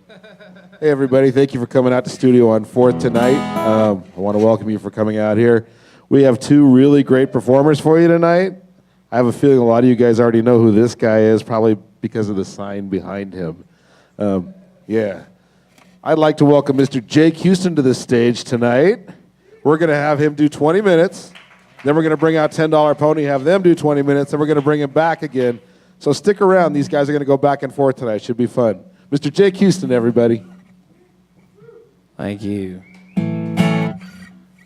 Hey, everybody. Thank you for coming out to Studio on 4th tonight. I want to welcome you for coming out here. We have two really great performers for you tonight. I have a feeling a lot of you guys already know who this guy is, probably because of the sign behind him. Yeah. I'd like to welcome Mr. Jake Houston to the stage tonight. We're going to have him do 20 minutes. Then we're going to bring out $10 Pony, have them do 20 minutes, then we're going to bring him back again. So stick around. These guys are going to go back and forth tonight. Should be fun. Mr. Jake Houston, everybody. Thank you.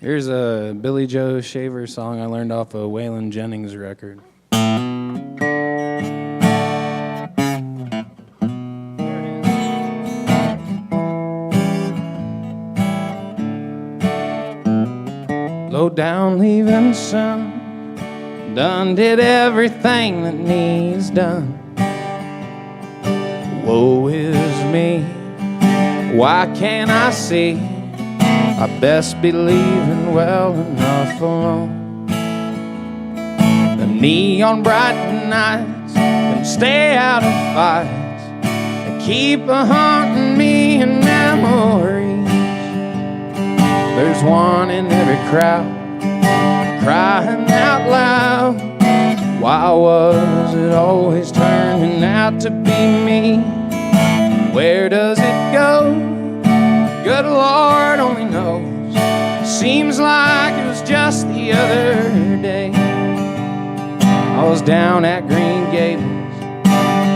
Here's a Billy Joe Shaver song I learned off a Waylon Jennings record. Low down, leaving some. Done did everything that needs done. Woe is me. Why can't I see? I best be leaving well enough alone. The neon bright nights can stay out of fights and keep haunting me in memories. There's one in every crowd crying out loud. Why was it always turning out to be me? Where does it go? Good Lord only knows. Seems like it was just the other day. I was down at Green Gables,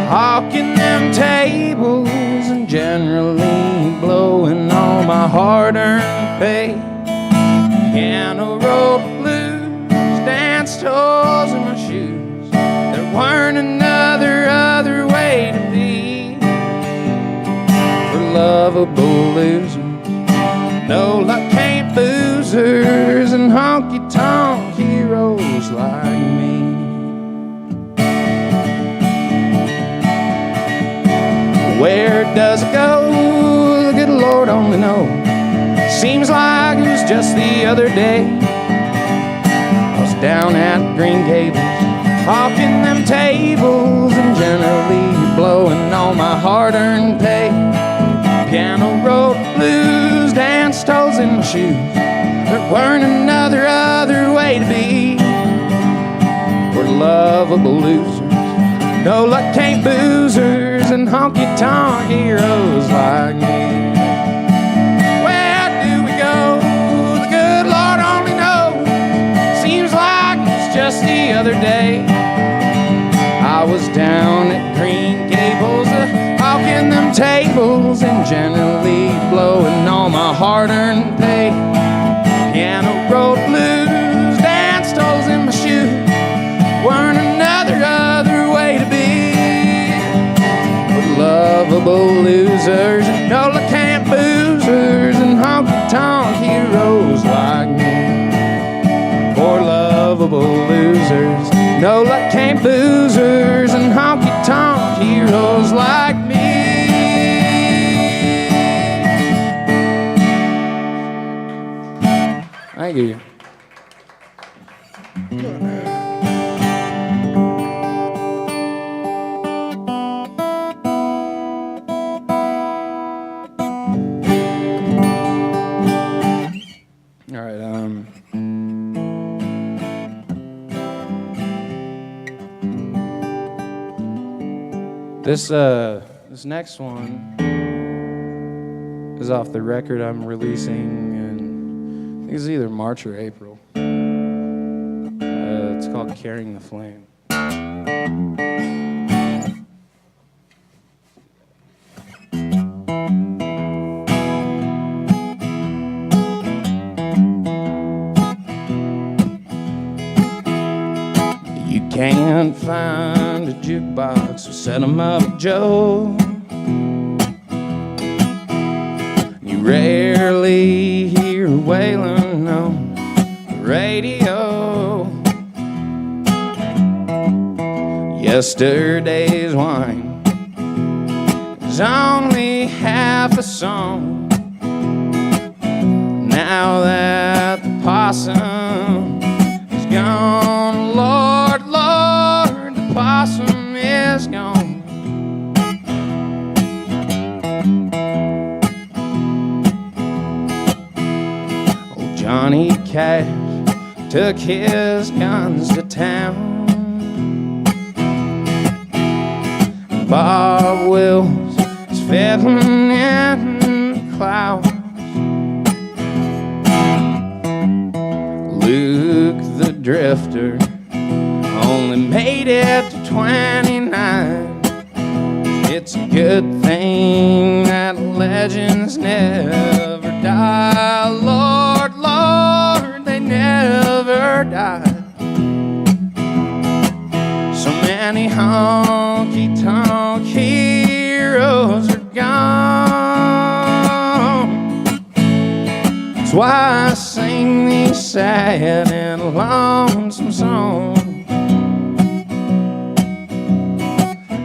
hawking them tables and generally blowing all my hard-earned pay. Piano rolled blues, danced holes in my shoes. There weren't other way to be. For lovable losers, no luck ain't boozers, and honky-tonk heroes like me. Where does it go? The good Lord only knows. Seems like it was just the other day. I was down at Green Gables, hawking them tables and generally blowing all my hard-earned pay. Piano rolled blues, danced toes in my shoes. There weren't other way to be. We're lovable losers, no luck ain't boozers, and honky-tonk heroes like me. Where do we go? The good Lord only knows. Seems like it's just the other day. I was down at Green Gables, hawking them tables and generally blowing all my hard-earned pay. Piano rolled blues, danced holes in my shoes. Weren't other way to be. We're lovable losers, no luck ain't boozers, and honky-tonk heroes like me. For lovable losers, no luck ain't boozers, and honky-tonk heroes like me. Thank you. All right, this next one is off the record I'm releasing in, I think it's either March or April. It's called Carrying the Flame. You can't find a jukebox with set 'em up Joe. You rarely hear Waylon on the radio. Yesterday's wine is only half a song. Now that the possum is gone, Lord, Lord, the possum is gone. cash, took his guns to town. Bob Wills is fiddling in the clouds. Luke the Drifter only made it to 29. It's a good thing that legends never die. Lord, Lord, they never die. So many honky-tonk heroes are gone. That's why I sing these sad and lonesome songs.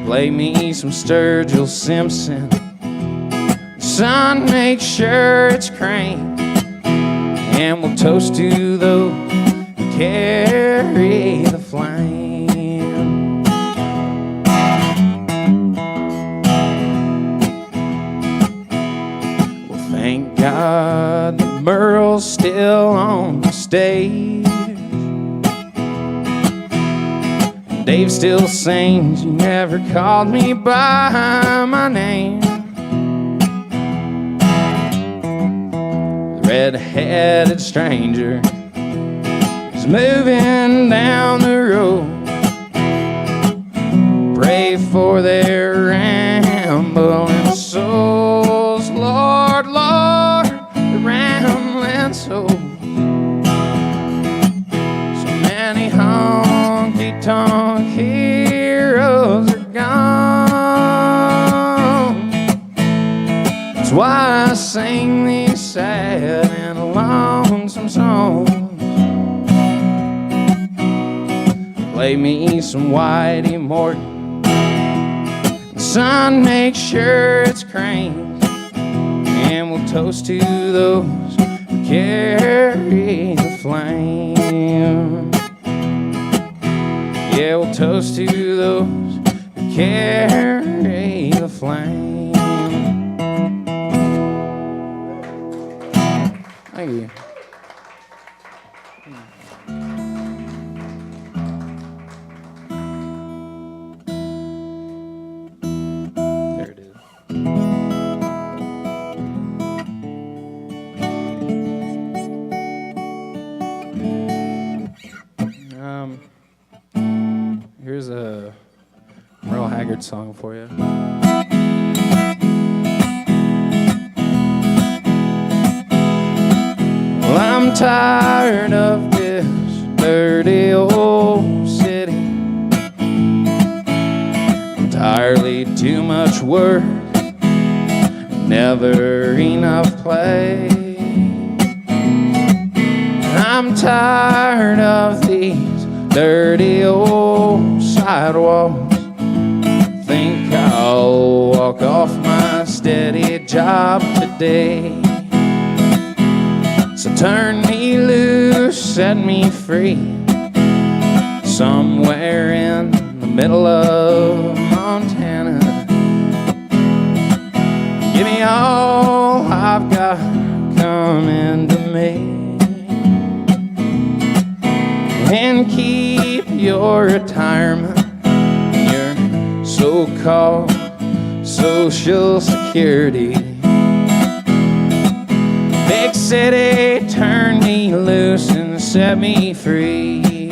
Play me some Sturgill Simpson. Son, make sure it's cranked. And we'll toast to those who carry the flame. Well, thank God that Merle's still on the stage. Dave still sings, you never called me by my name. The red-headed stranger is moving down the road. Pray for their rambling souls. Lord, Lord, the rambling souls. So many honky-tonk heroes are gone. That's why I sing these sad and lonesome songs. Play me some Whitey Morton. Son, make sure it's cranked. And we'll toast to those who carry the flame. Yeah, we'll toast to those who carry the flame. Thank you. There it is. Here's a Merle Haggard song for you. Well, I'm tired of this dirty old city. Entirely too much work, never enough play. I'm tired of these dirty old sidewalks. Think I'll walk off my steady job today. So turn me loose, set me free, somewhere in the middle of Montana. Give me all I've got coming to me, and keep your retirement, your so-called Social Security. Big city, turn me loose and set me free.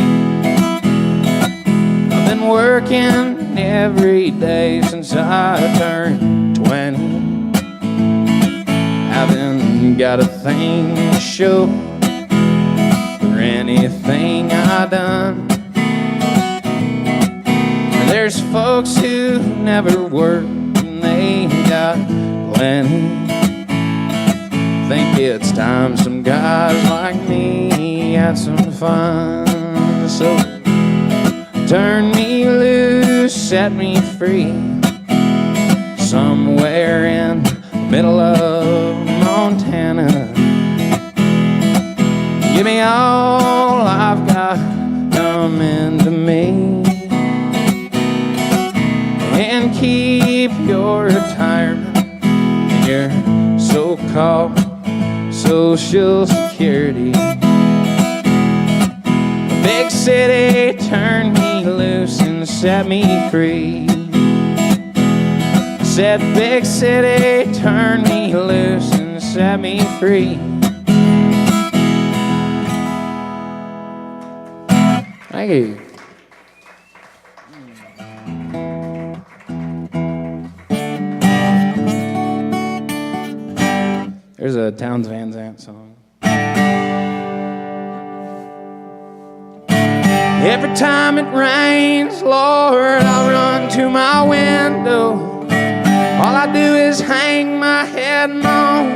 I've been working every day since I turned 20. Haven't got a thing to show for anything I done. There's folks who never work and they got plenty. Think it's time some guys like me had some fun. So turn me loose, set me free, somewhere in the middle of Montana. Give me all I've got coming to me, and keep your retirement and your so-called Social Security. city turned me loose and set me free. Said big city turned me loose and set me free. Thank you. There's a Townes Van Zandt song. Every time it rains, Lord, I run to my window. All I do is hang my head and moan.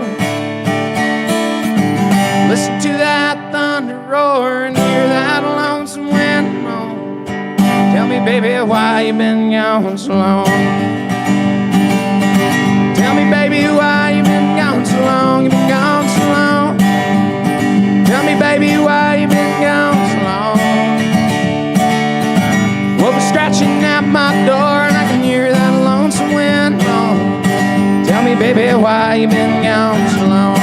Listen to that thunder roar and hear that lonesome wind moan. Tell me, baby, why you been gone so long? Tell me, baby, why you been gone so long? You been gone so long. Tell me, baby, why you been gone so long? Well, we're scratching at my door and I can hear that lonesome wind moan. Tell me, baby, why you been gone so long?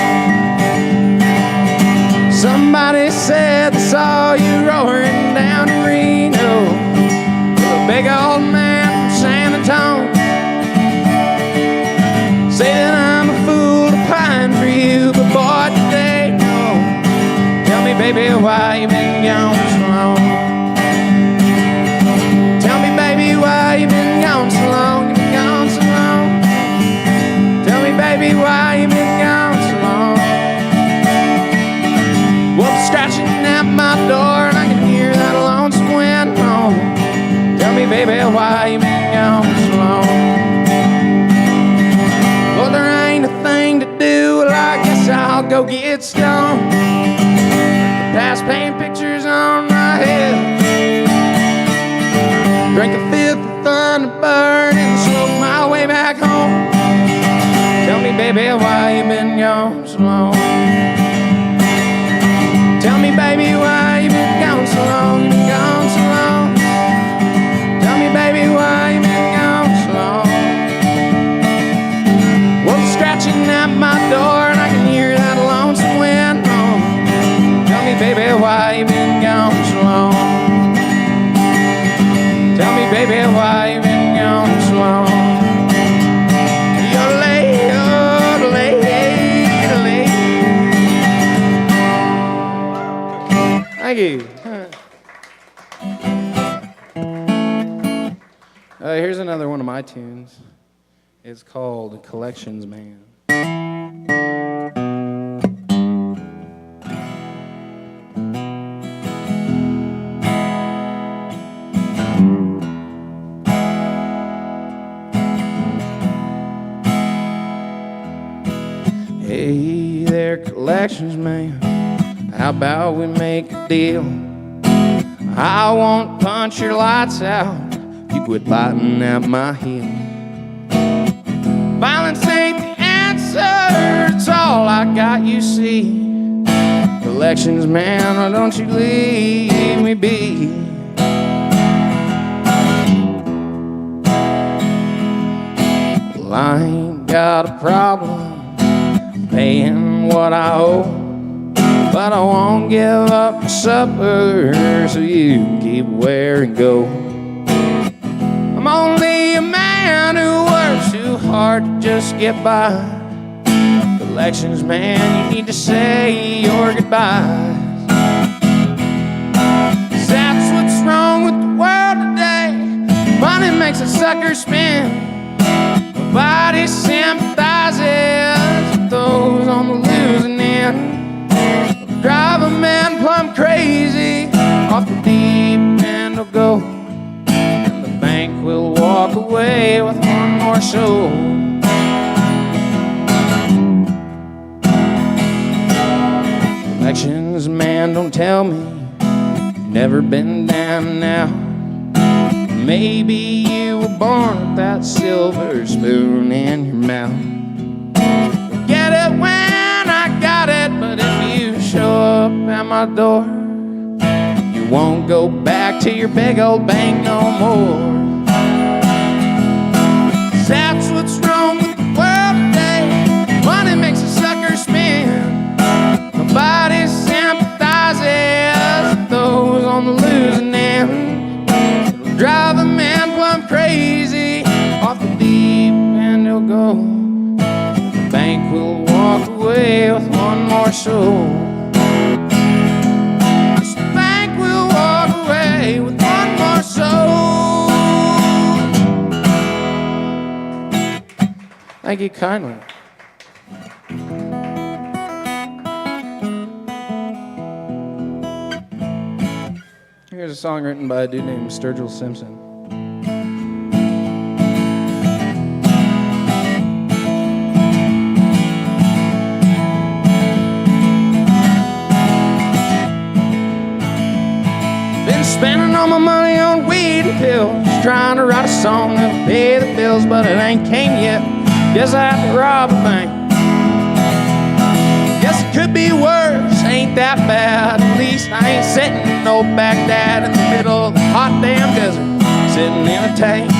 Somebody said they saw you roaring down in Reno, a big old man from San Antonio. Say that I'm a fool to pine for you, but boy, today, no. Tell me, baby, why you been gone so long? Tell me, baby, why you been gone so long? You been gone so long. Tell me, baby, why you been gone so long? Well, I'm scratching at my door and I can hear that lonesome wind moan. Tell me, baby, why you been gone so long? Well, there ain't a thing to do, well, I guess I'll go get stoned. Past paint pictures on my head. Drink a fifth of Thunderbird and slow my way back home. Tell me, baby, why you been gone so long? Tell me, baby, why you been gone so long? You been gone so long. Tell me, baby, why you been gone so long? Well, I'm scratching at my door and I can hear that lonesome wind moan. Tell me, baby, why you been gone so long? Tell me, baby, why you been gone so long? You're late, you're late, you're late. Thank you. Here's another one of my tunes. It's called Collections Man. Hey there, collections man, how about we make a deal? I won't punch your lights out, you quit biting at my heel. Violence ain't the answer, it's all I got, you see. Collections man, why don't you leave me be? Well, I ain't got a problem paying what I owe, but I won't give up my supper so you can keep where and go. I'm only a man who works too hard to just get by. Collections man, you need to say your goodbyes. 'Cause that's what's wrong with the world today. Money makes a sucker spin. Nobody sympathizes with those on the losing end. Drive a man plumb crazy, off the deep end will go, and the bank will walk away with one more soul. Collections man, don't tell me you've never been down and out. Maybe you were born with that silver spoon in your mouth. Get it when I got it, but if you show up at my door, you won't go back to your big old bank no more. 'Cause that's what's wrong with the world today. Money makes a sucker spin. Nobody sympathizes with those on the losing soul. Just think we'll walk away with one more soul. Thank you kindly. Here's a song written by a dude named Sturgill Simpson. Been spending all my money on weed and pills, trying to write a song that'll pay the bills, but it ain't came yet. Guess I have to rob a bank. Guess it could be worse, ain't that bad. At least I ain't sitting in no Baghdad in the middle of the hot damn desert, sitting in a tank.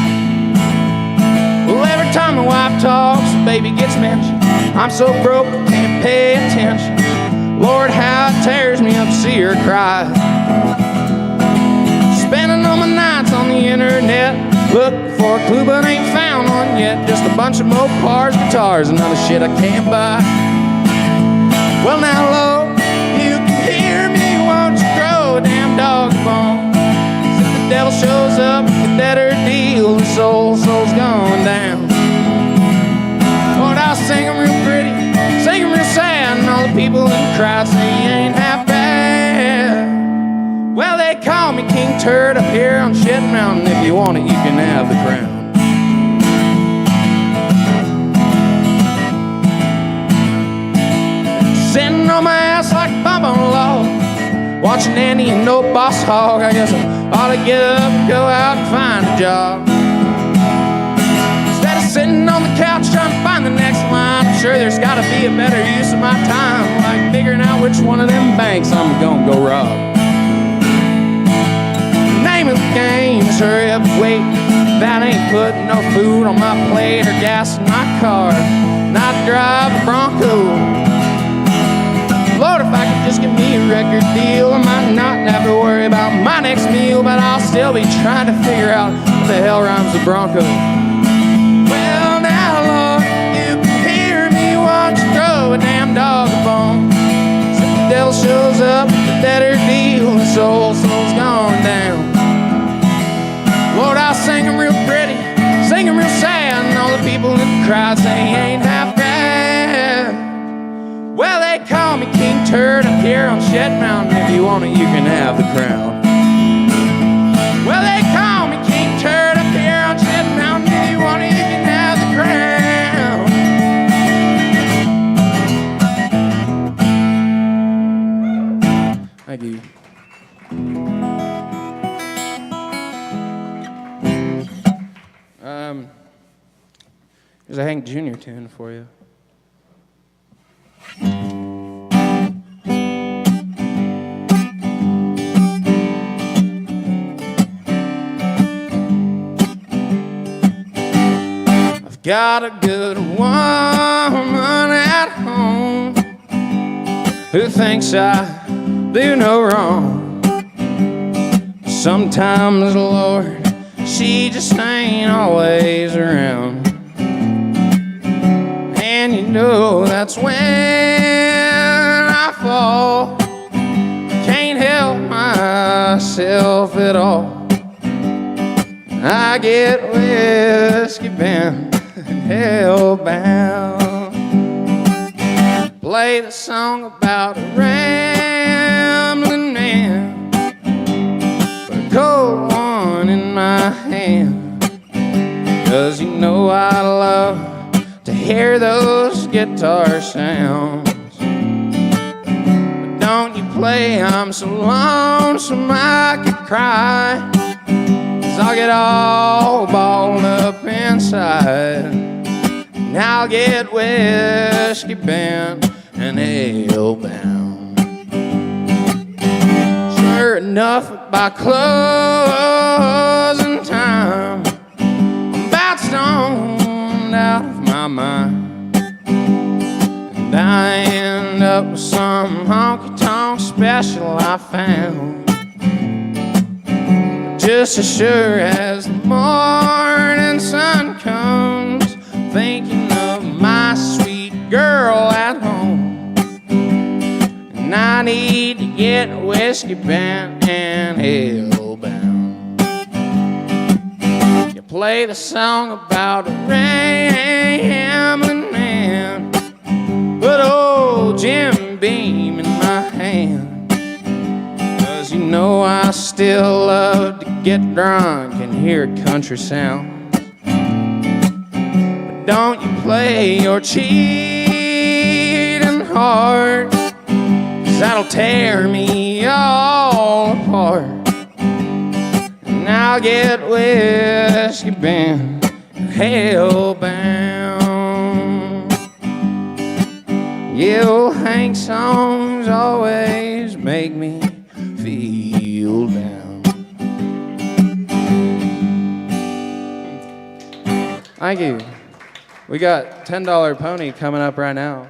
Well, every time my wife talks, the baby gets mentioned. I'm so broke I can't pay attention. Lord, how it tears me up to see her cry. Spending all my nights on the internet, looking for a clue but ain't found one yet. Just a bunch of Mopars, guitars, and other shit I can't buy. Well now, Lord, you can hear me, won't you throw a damn dog bone? If the devil shows up, the better deal, the soul's going down. Lord, I'll sing 'em real pretty, sing 'em real sad, and all the people in the crowd say you ain't half bad. Well, they call me King Turd up here on Shit Mountain. If you want it, you can have the crown. Sitting on my ass like a bump on a log, watching Annie and no boss hog. I guess I ought to get up and go out and find a job. Instead of sitting on the couch trying to find the next line, I'm sure there's gotta be a better use of my time, like figuring out which one of them banks I'm gonna go rob. Name of the game is hurry up and wait. That ain't putting no food on my plate or gas in my car, not drive a Bronco. Lord, if I could just get me a record deal, I might not have to worry about my next meal, but I'll still be trying to figure out what the hell rhymes with Bronco. Well now, Lord, you can hear me, won't you throw a damn dog a bone? So if the devil shows up, the better deal, the soul's going down. Lord, I'll sing 'em real pretty, sing 'em real sad, and all the people in the crowd say he ain't half bad. Well, they call me King Turd up here on Shed Mountain. If you want it, you can have the crown. Well, they call me King Turd up here on Shed Mountain. If you want it, you can have the crown. Thank you. Here's a Hank Jr. tune for you. I've got a good woman at home who thinks I do no wrong. Sometimes, Lord, she just ain't always around. And you know that's when I fall. Can't help myself at all. I get whiskey bound and hell-bound. Play the song about a rambling man, put a cold one in my hand. 'Cause you know I love to hear those guitar sounds. But don't you play, I'm so lonesome I could cry. 'Cause I'll get all balled up inside, and I'll get whiskey bound and hell-bound. Sure enough, by closing time, I'm about stoned out of my mind, and I end up with some honky-tonk special I found. Just as sure as the morning sun comes, thinking of my sweet girl at home. I need to get whiskey bound and hellbound. You play the song about a rambling man, put old Jim Beam in my hand. 'Cause you know I still love to get drunk and hear country sounds. But don't you play your cheating heart, 'cause that'll tear me all apart. And I'll get whiskey bound, hellbound. Yeah, old Hank songs always make me feel down. Thank you. We got $10 Pony coming up right now.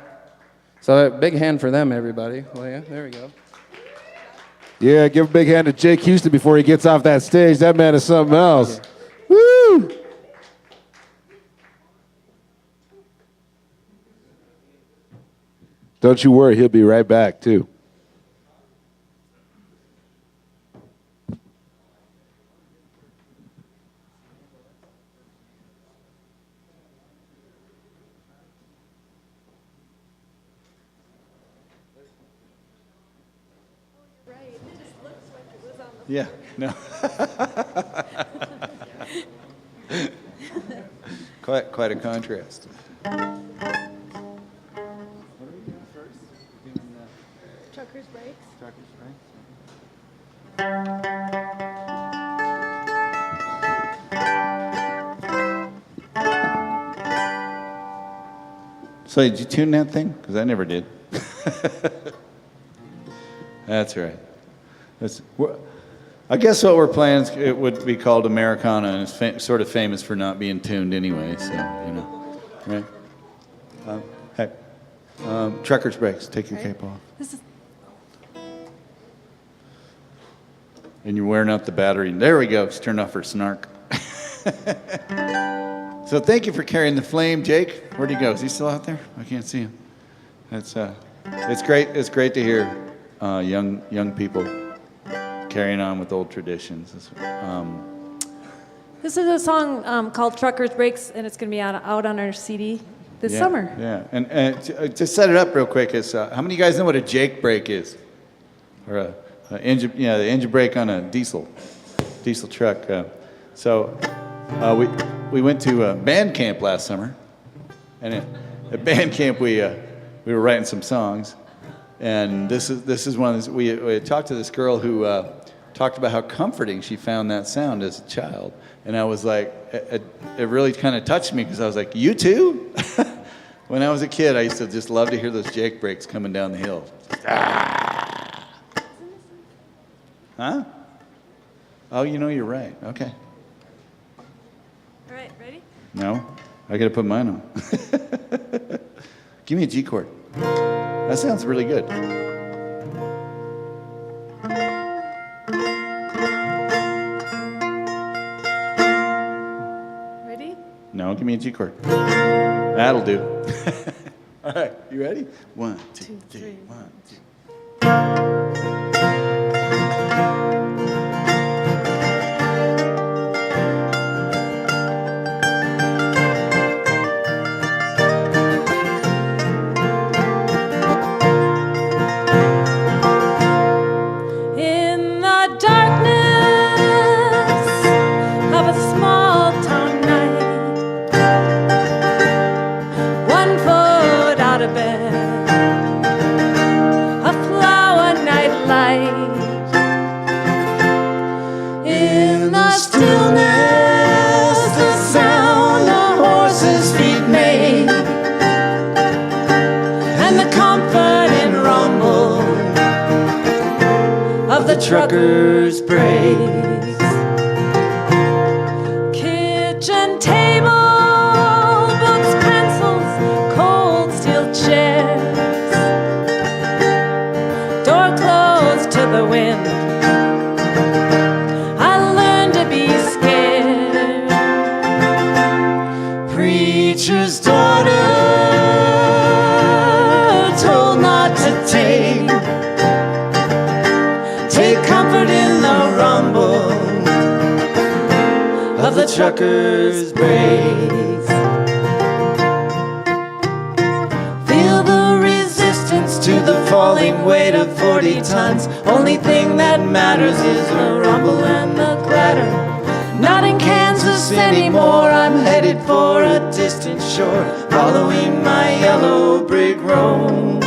So a big hand for them, everybody. Well, yeah, there we go. Yeah, give a big hand to Jake Houston before he gets off that stage. That man is something else. Woo! Don't you worry, he'll be right back, too. Yeah, no. quite a contrast. Trucker's Brakes. So did you tune that thing? Because I never did. That's right. I guess what we're playing is, it would be called Americana, and it's sort of famous for not being tuned anyway. So right? Hey, Trucker's Brakes. Take your cape off. And you're wearing out the battery. There we go. It's turned off her snark. So thank you for carrying the flame, Jake. Where'd he go? Is he still out there? I can't see him. It's great. It's great to hear young people carrying on with old traditions. This is a song called Trucker's Brakes, and it's going to be out on our CD this summer. Yeah, and to set it up real quick, is how many of you guys know what a Jake brake is? Or a engine, the engine brake on a diesel truck. We went to band camp last summer, and at band camp we were writing some songs, and this is one of these. We talked to this girl who talked about how comforting she found that sound as a child, and I was like, it really kind of touched me, because I was like, you too? When I was a kid, I used to just love to hear those Jake brakes coming down the hill. Huh? Oh, you're right. Okay. All right, ready? No, I gotta put mine on. Give me a G chord. That sounds really good. Ready? No, give me a G chord. That'll do. All right, you ready? 1, 2, 3, 1, 2. Trucker's Brakes. Kitchen table, books, pencils, cold steel chairs. Door closed to the wind. I learned to be scared. Preacher's daughter told not to take trucker's brakes. Feel the resistance to the falling weight of 40 tons. Only thing that matters is the rumble and the clatter. Not in Kansas anymore, I'm headed for a distant shore, following my yellow brick road.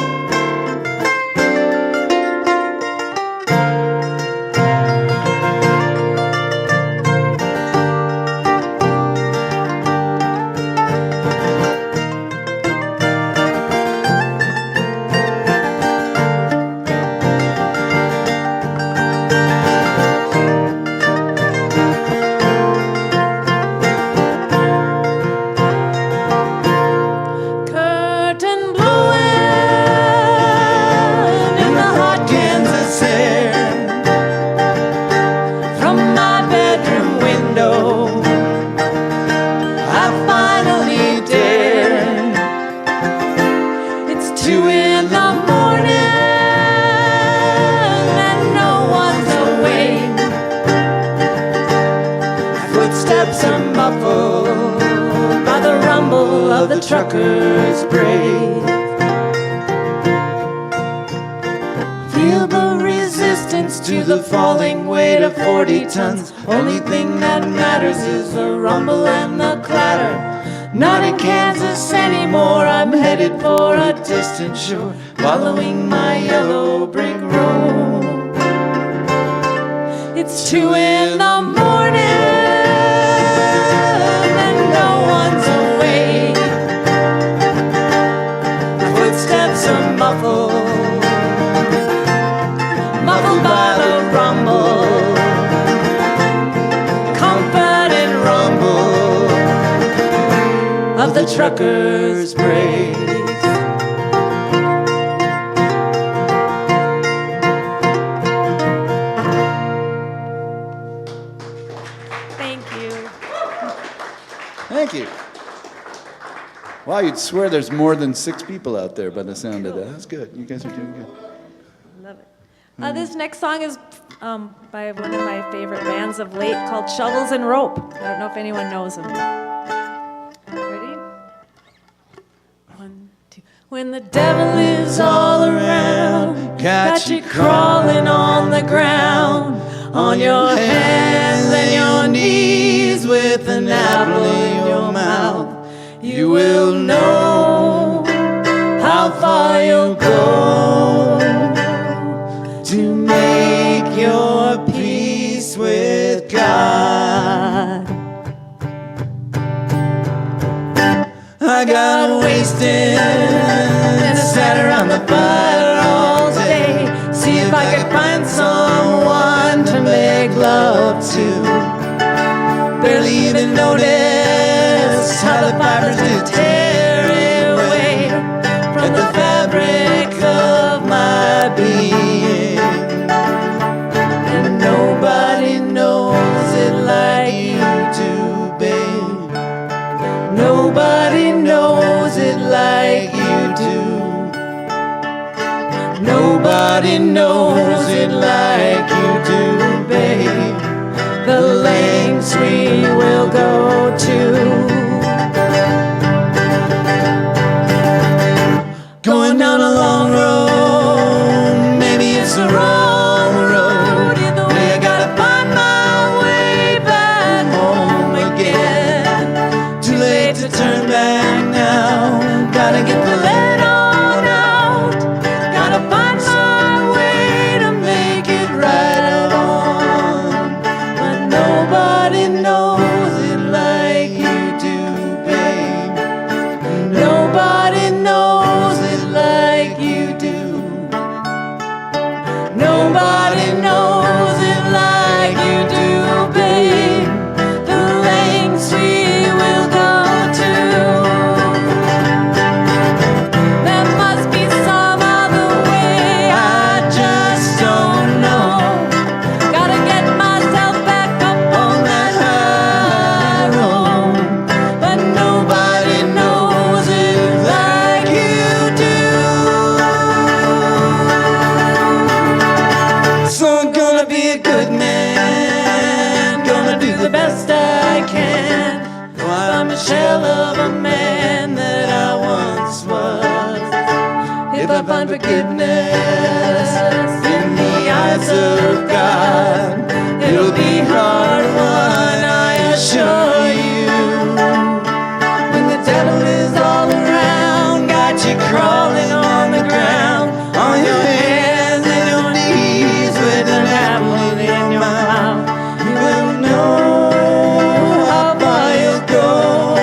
Trucker's brake. Feel the resistance to the falling weight of 40 tons. Only thing that matters is the rumble and the clatter. Not in Kansas anymore, I'm headed for a distant shore, following my yellow brick road. It's 2 in the morning and no one's awake. Footsteps are muffled, muffled by the rumble, comfort and rumble of the trucker's brakes. Thank you. Thank you. Wow, you'd swear there's more than 6 people out there by the sound of that. That's good. You guys are doing good. Love it. This next song is by one of my favorite bands of late called Shovels and Rope. I don't know if anyone knows them. Ready? 1, 2. When the devil is all around, got you crawling on the ground, on your hands and your knees with an apple in your mouth, you will know how far you'll go to make your peace with God. I got wasted and sat around the fire all day, see if I could find someone to make love to. Barely even noticed how the fibers did tear away from the fabric of my being. And nobody knows it like you do, babe. Nobody knows it like you do. Nobody knows it like you do, babe. The lengths we will go to. Going down a long road, maybe it's the wrong road. Either way, I gotta find my way back home again. Too late to turn back now. Gotta get the lead on out. Gotta find my way to make it right on. But nobody knows it like you do, babe. Nobody knows it like you do. Nobody knows it like you do, babe. The lengths we will go to. of unforgiveness in the eyes of God. It'll be hard won, I assure you. When the devil is all around, got you crawling on the ground, on your hands and your knees with an apple in your mouth, you will know how far you'll go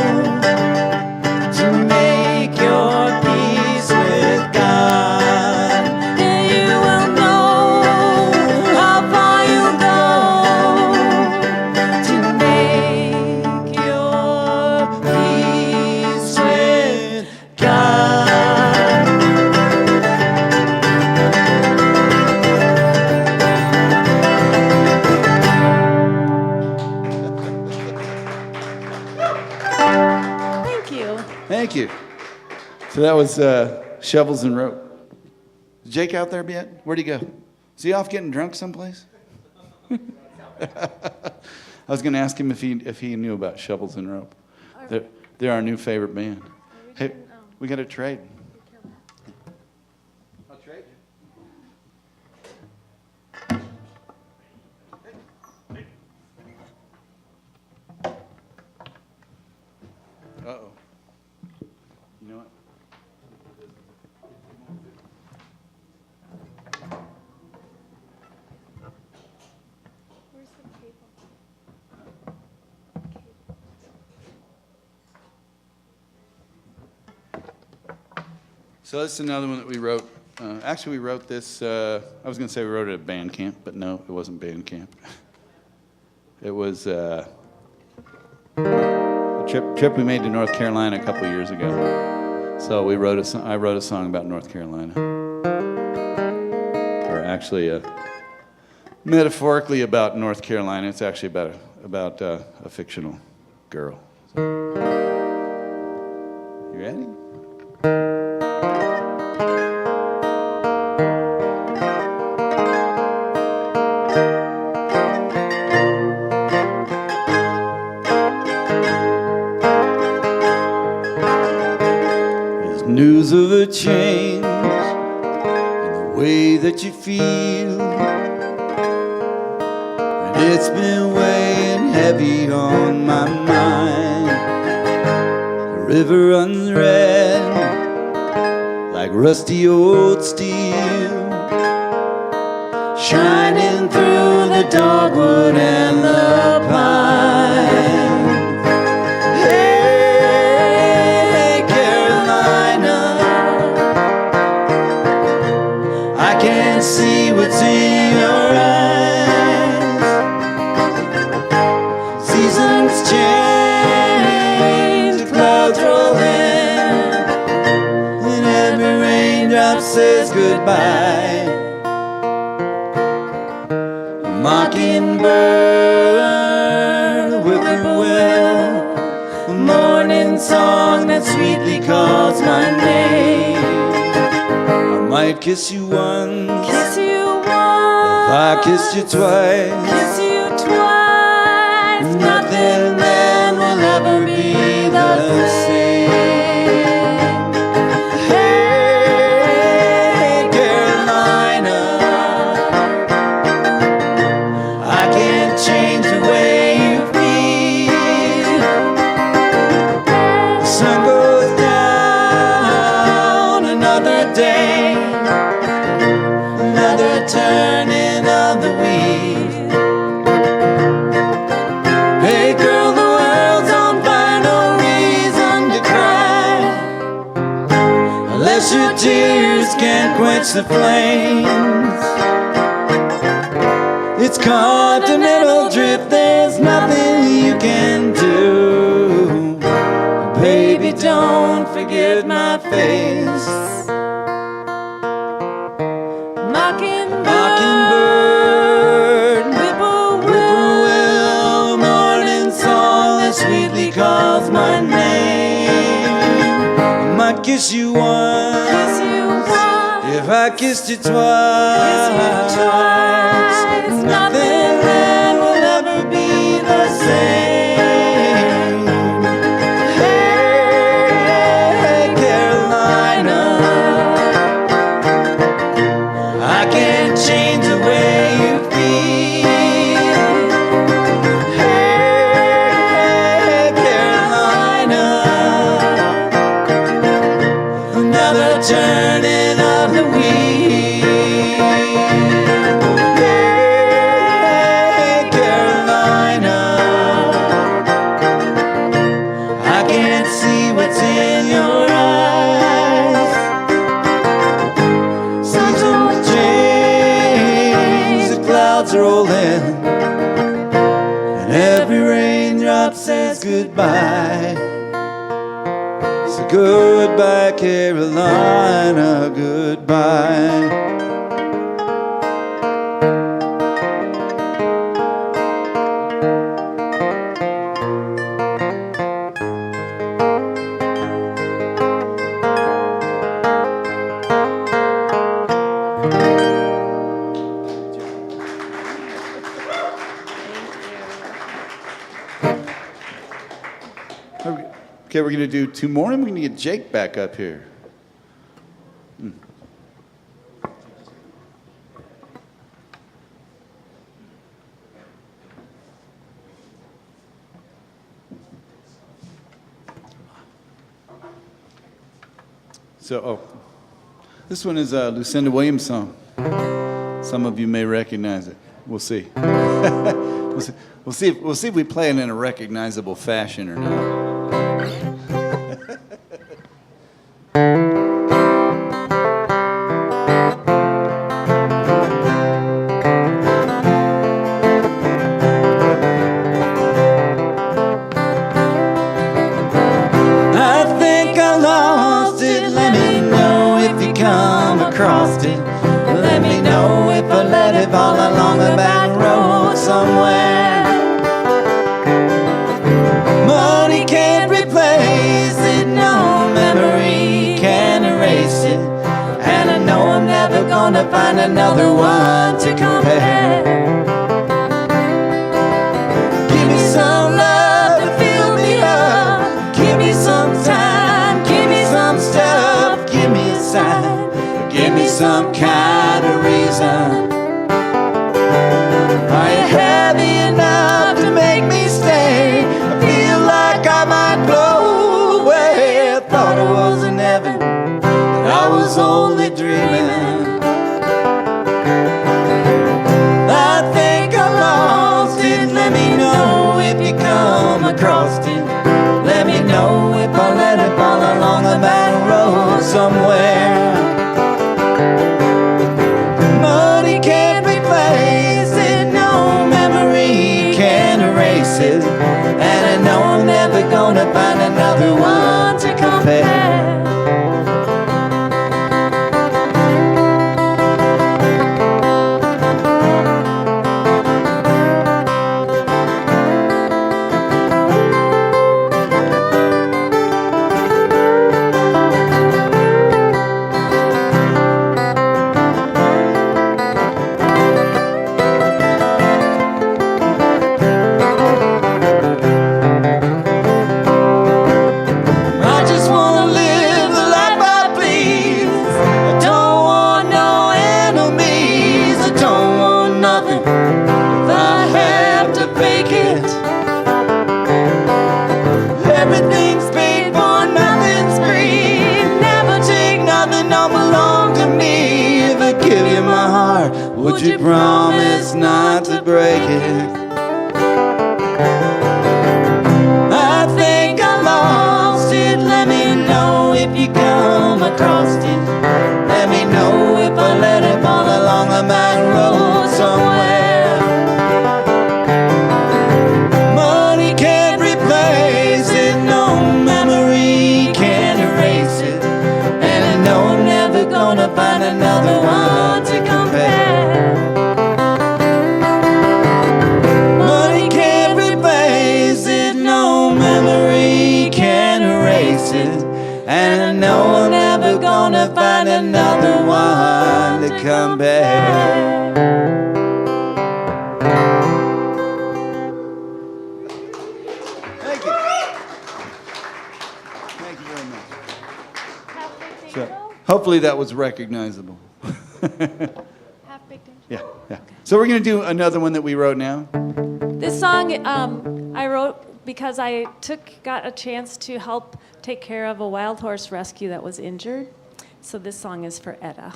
to make your peace with God. And you will know how far you'll go to make your peace with God. Thank you. Thank you. So that was Shovels and Rope. Is Jake out there yet? Where'd he go? Is he off getting drunk someplace? I was going to ask him if he knew about Shovels and Rope. They're our new favorite band. Hey, we got to trade. I'll trade you. Uh-oh. You know what? So this is another one that we wrote. Actually, we wrote this, I was going to say we wrote it at band camp, but no, it wasn't band camp. It was a trip we made to North Carolina a couple of years ago. So I wrote a song about North Carolina. Or actually, metaphorically about North Carolina. It's actually about a fictional girl. You ready? News of a change in the way that you feel, and it's been weighing heavy on my mind. The river runs red like rusty old steel, shining through the dogwood and the pine. See what's in your eyes. Seasons change, the clouds roll in, and every raindrop says goodbye. A mockingbird, a whippoorwill, a morning song that sweetly calls my name. I might kiss you once, if I kissed you twice, nothing then will ever be the same. Hey, Carolina, I can't change the way you feel. The sun goes down, another day, another turning of the wheel. Hey girl, the world's on fire, no reason to cry, unless your tears can't quench the flames. It's continental drift, there's nothing you can do. Baby, don't forget my face. Mockingbird, whippoorwill, a morning song that sweetly calls my name. I might kiss you once, if I kissed you twice, nothing then will ever be the same. Hey, Carolina, the turning of the wheel. Hey, Carolina, I can't see what's in your eyes. Seasons change, the clouds roll in, and every raindrop says goodbye. So goodbye, Carolina, goodbye. Okay, we're going to do two more, and we're going to get Jake back up here. So, this one is a Lucinda Williams song. Some of you may recognize it. We'll see. We'll see if we play it in a recognizable fashion or not. Across it. Let me know if I let it fall along the back road somewhere. Money can't replace it, no memory can erase it, and I know I'm never gonna find another one to compare. Give me some love to fill me up, give me some time, give me some stuff, give me a sign. Give me some kind of reason. Are you heavy enough to make me stay? I feel like I might blow away. I thought I was in heaven, but I was only dreaming. I think I lost it. Let me know if you come across it. Let me know if I let it fall along the back road somewhere. Money can't replace it, no memory can erase it, and I know I'm never gonna find another one to compare. Would you promise not to break it? I think I lost it. Let me know if you come across it. Let me know if I let it fall along the back road somewhere. Money can't replace it, no memory can erase it, and I know I'm never gonna find another one to compare. And I know I'm never gonna find another one to compare. Thank you. Thank you very much. So, hopefully that was recognizable. Yeah. So we're going to do another one that we wrote now. This song I wrote because got a chance to help take care of a wild horse rescue that was injured. So this song is for Etta.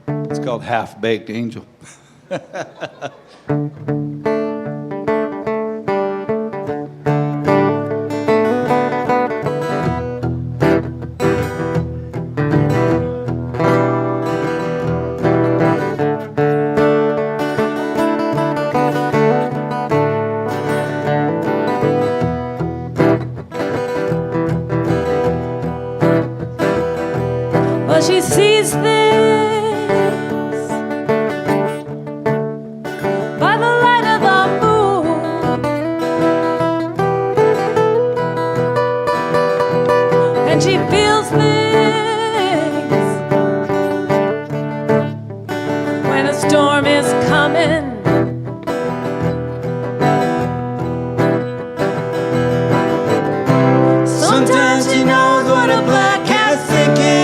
It's called Half-Baked Angel. Well, she sees things by the light of the moon, and she feels things when a storm is coming. Sometimes she knows what a black cat's thinking.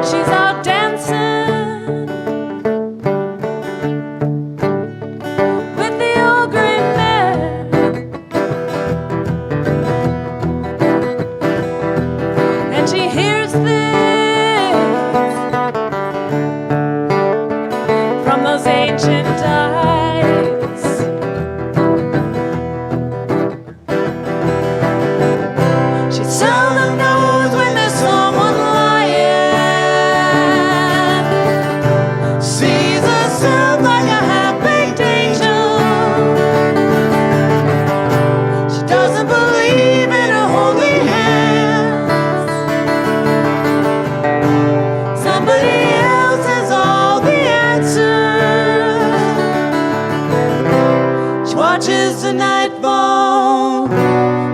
She's out dancing with the old gray mare, and she hears things from those ancient eyes. She seldom knows when there's someone lying. Sees herself like a half-baked angel. She doesn't believe in her holy hands. Somebody else has all the answers. She watches the night fall.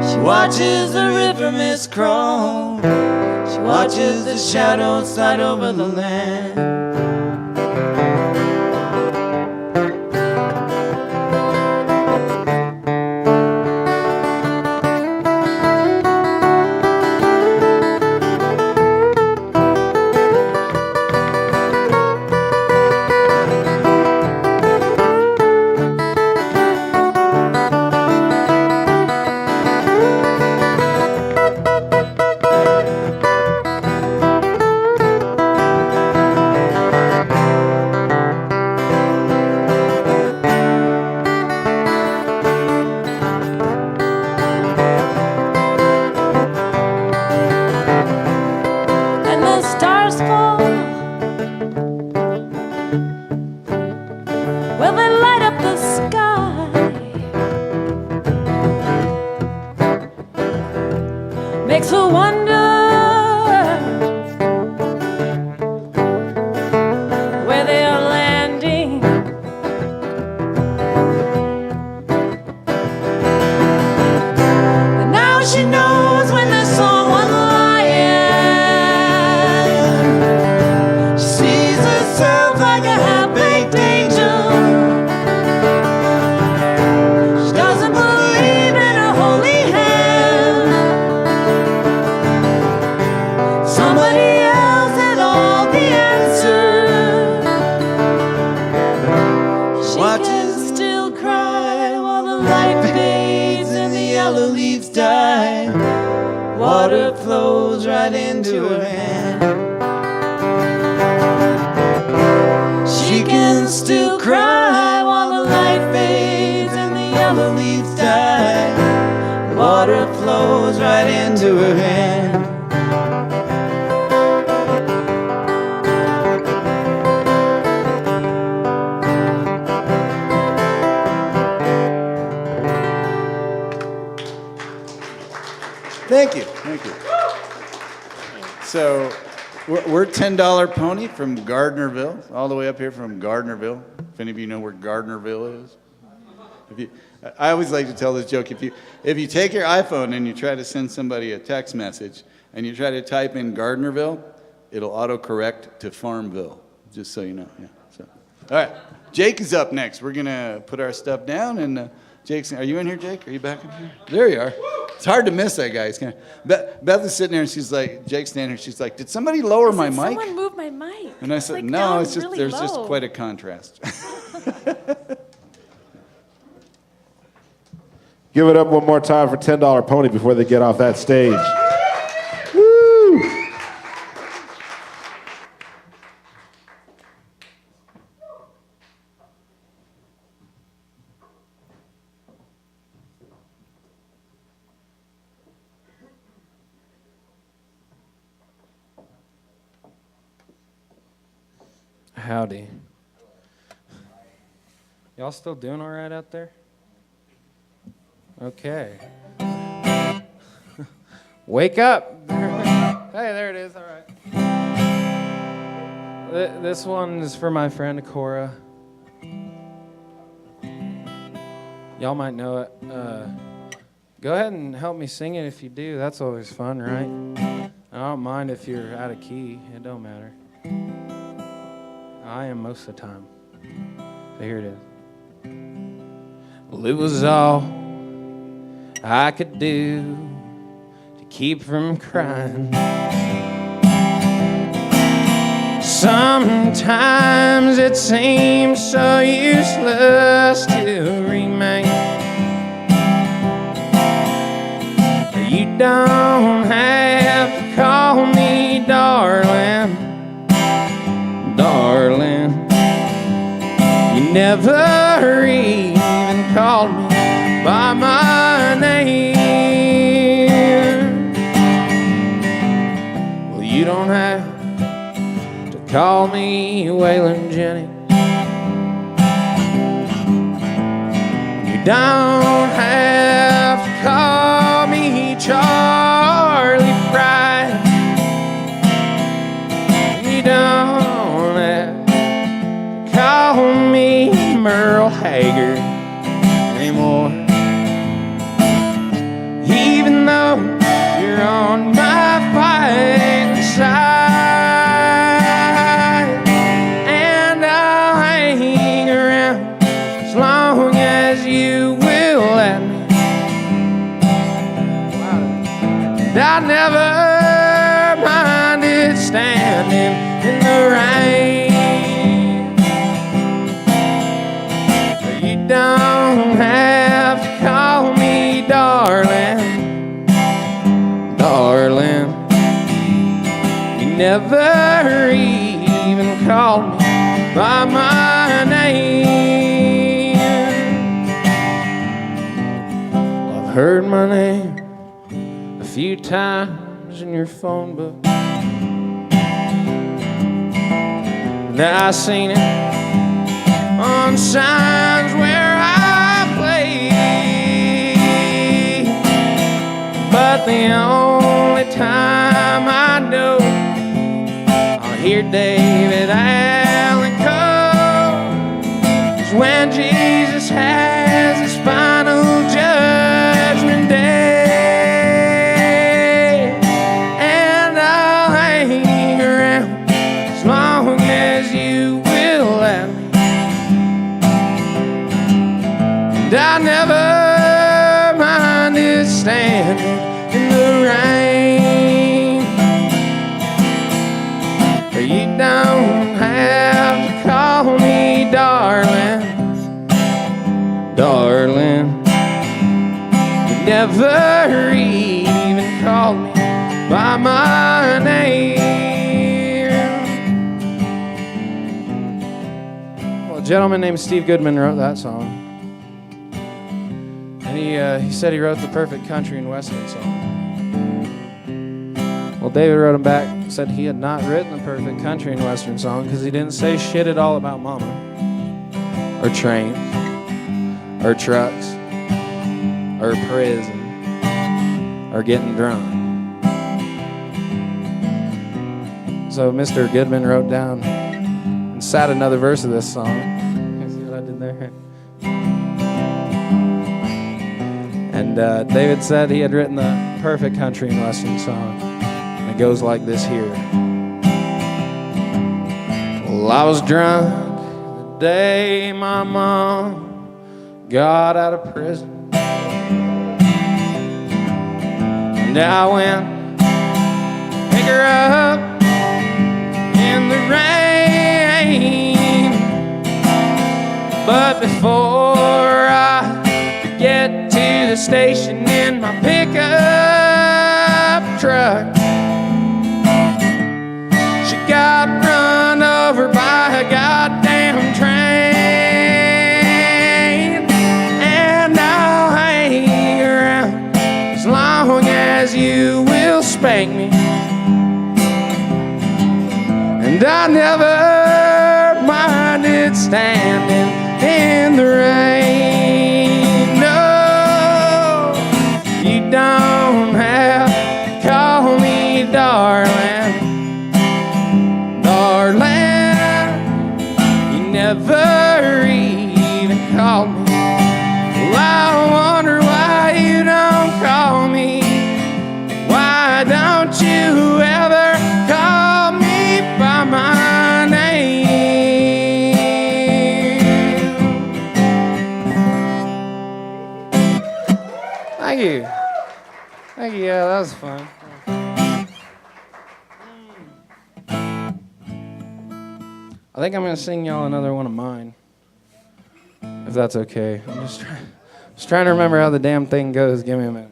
She watches the river mist crawl. She watches the shadows slide over the land. And the stars fall. Well, they light up the sky. Makes her wonder where they are landing. And now she knows when there's someone lying. She sees herself like a half-baked angel. She doesn't believe in her holy hand. Somebody else has all the answers. She can still cry while the light fades and the yellow leaves die. Water flows right into her hand. She can still cry while the light fades and the yellow leaves die. Water flows right into her hand. Thank you. Thank you. So we're $10 Pony from Gardnerville, all the way up here from Gardnerville. If any of you know where Gardnerville is. I always like to tell this joke. If you take your iPhone and you try to send somebody a text message and you try to type in Gardnerville, it'll autocorrect to Farmville, just so you know. Yeah. So, all right. Jake is up next. We're going to put our stuff down, and Jake's, are you in here, Jake? Are you back in here? There you are. It's hard to miss that guy. Beth is sitting there, and she's like, Jake's standing here, she's like, did somebody lower my mic? Someone move my mic. And I said, like no, down it's just, really there's just low. quite a contrast. Give it up one more time for $10 Pony before they get off that stage. Woo! Howdy. Y'all still doing all right out there? Okay. Wake up. Hey, there it is. All right. This one is for my friend Cora. Y'all might know it. Go ahead and help me sing it if you do. That's always fun, right? I don't mind if you're out of key. It don't matter. I am most of the time. So here it is. Well, it was all I could do to keep from crying. Sometimes it seems so useless to remain. You don't have to call me darling. Darling, you never even called me by my name. Well, you don't have to call me Waylon Jennings. You don't have to call me Charlie Pride. You don't call me Merle Haggard anymore. Even though you're on my fighting side, and I'll hang around as long as you will let me. And I never minded standing in the rain. You don't have to call me darling, darling. You never even called me by my name. I've heard my name a few times in your phone book, and I've seen it on signs where I play. But the only time I know I'll hear David Allen Coe is when Jesus has his final judgment day. And I'll hang around as long as you will let me. And I never minded standing in the rain. For you don't have to call me darling, darling. You never even called me by my name. Well, a gentleman named Steve Goodman wrote that song. And he said he wrote the perfect country and western song. Well, David wrote him back and said he had not written the perfect country and western song because he didn't say shit at all about mama, or trains, or trucks, or prison, or getting drunk. So Mr. Goodman wrote down and sat another verse of this song. See what I did there? And David said he had written the perfect country and western song. And it goes like this here. Well, I was drunk the day my mom got out of prison. And I went pick her up in the rain. But before I could get to the station in my pickup truck, she got run over by a goddamn train. And I'll hang around as long as you will spank me. And I never minded standing in the rain. No, you don't have to call me darling, darling. You never even called me. Well, I wonder why you don't call me. Why don't you ever call me by my name? Thank you. Thank you. Yeah, that was fun. I think I'm going to sing y'all another one of mine, if that's okay. I'm just trying to remember how the damn thing goes. Give me a minute.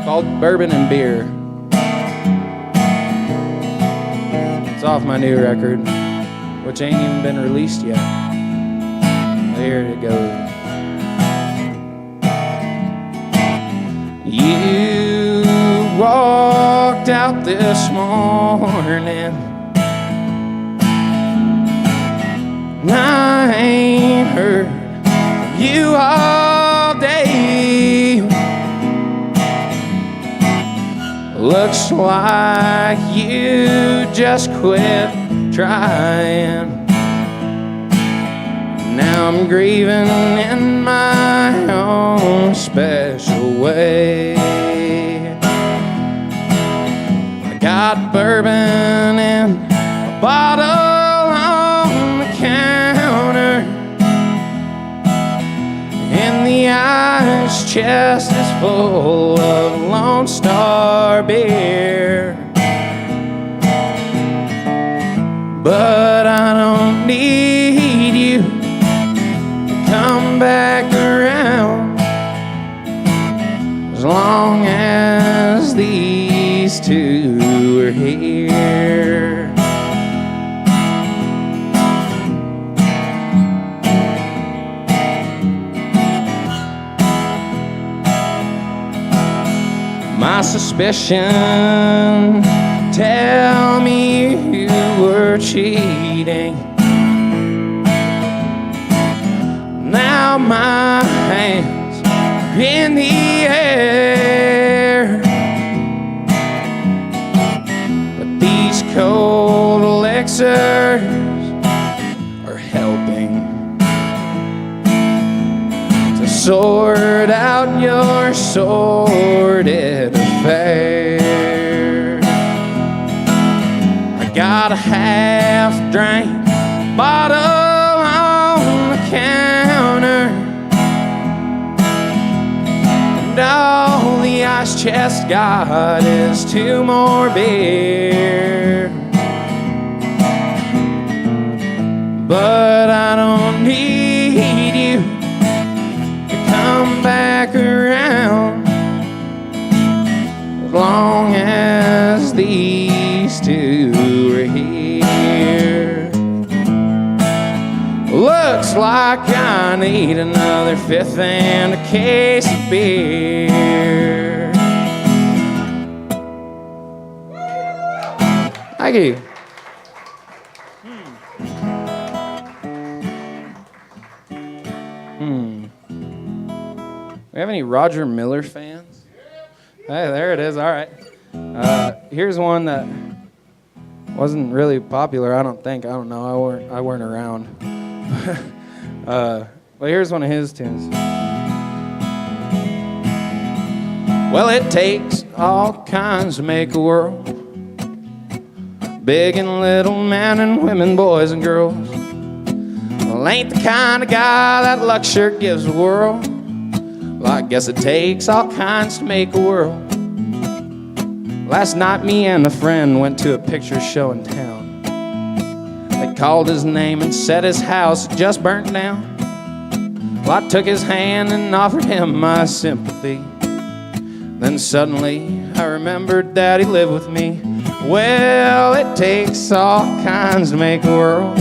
Called Bourbon and Beer. It's off my new record, which ain't even been released yet. There it goes. You walked out this morning, and I ain't heard of you all day. Looks like you just quit trying. Now I'm grieving in my own special way. I got bourbon in a bottle on the counter, and the ice chest is full of Lone Star beer. But I don't need you to come back around as long as these two are here. My suspicion tell me you were cheating. Now my hands are in the air, but these cold elixirs are helping to sort out your sordid affair. I got a half-drank bottle on the counter, and all the ice chest got is two more beer. But I don't need you to come back around as long as these two are here. Looks like I need another fifth and a case of beer. Thank you. We have any Roger Miller fans? Hey, there it is. All right. Here's one that wasn't really popular, I don't think. I don't know. I weren't around. Well, here's one of his tunes. Well, it takes all kinds to make a world. Big and little, men and women, boys and girls. Well, ain't the kind of guy that luck sure gives a whirl. Well, I guess it takes all kinds to make a world. Last night me and a friend went to a picture show in town. They called his name and said his house had just burnt down. Well, I took his hand and offered him my sympathy. Then suddenly I remembered that he lived with me. Well, it takes all kinds to make a world.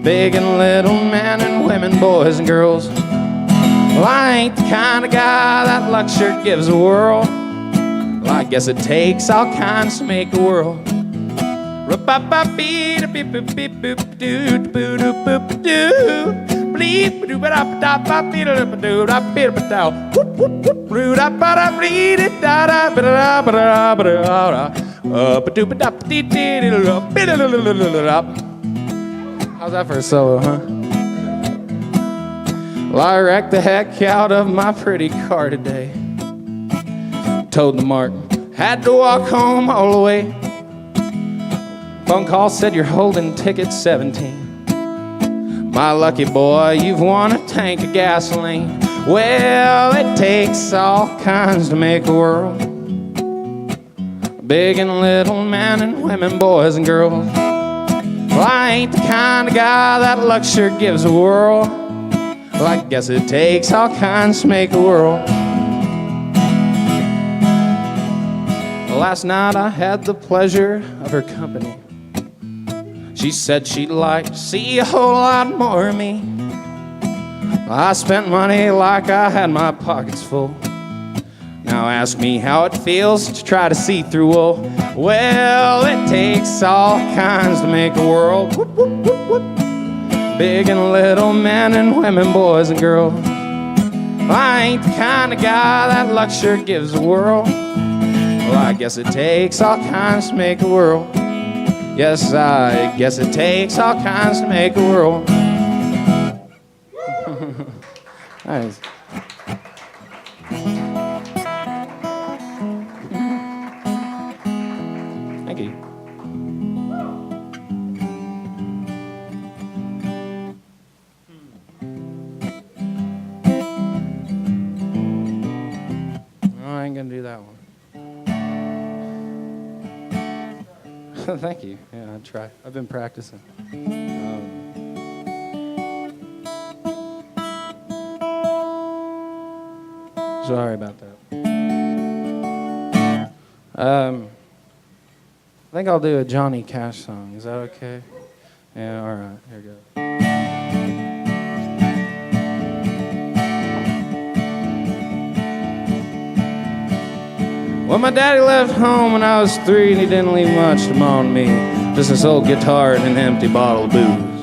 Big and little men and women, boys and girls. Well, I ain't the kind of guy that luck sure gives a whirl. Well, I guess it takes all kinds to make a world. How's that for a solo, huh? Well, I wrecked the heck out of my pretty car today. Towed the mark, had to walk home all the way. Phone call said you're holding ticket 17. My lucky boy, you've won a tank of gasoline. Well, it takes all kinds to make a world. Big and little men and women, boys and girls. Well, I ain't the kind of guy that luck sure gives a whirl. Well, I guess it takes all kinds to make a world. Last night I had the pleasure of her company. She said she'd like to see a whole lot more of me. I spent money like I had my pockets full. Now ask me how it feels to try to see through wool. Well, it takes all kinds to make a world. Whoop, whoop, whoop, whoop. Big and little men and women, boys and girls. I ain't the kind of guy that luck sure gives a whirl. Well, I guess it takes all kinds to make a world. Yes, I guess it takes all kinds to make a world. Nice. Thank you. No, I ain't gonna do that one. Thank you. Yeah, I try. I've been practicing. Sorry about that. I think I'll do a Johnny Cash song. Is that okay? Yeah, all right. Here we go. Well, my daddy left home when I was 3 and he didn't leave much to moan me. Just this old guitar and an empty bottle of booze.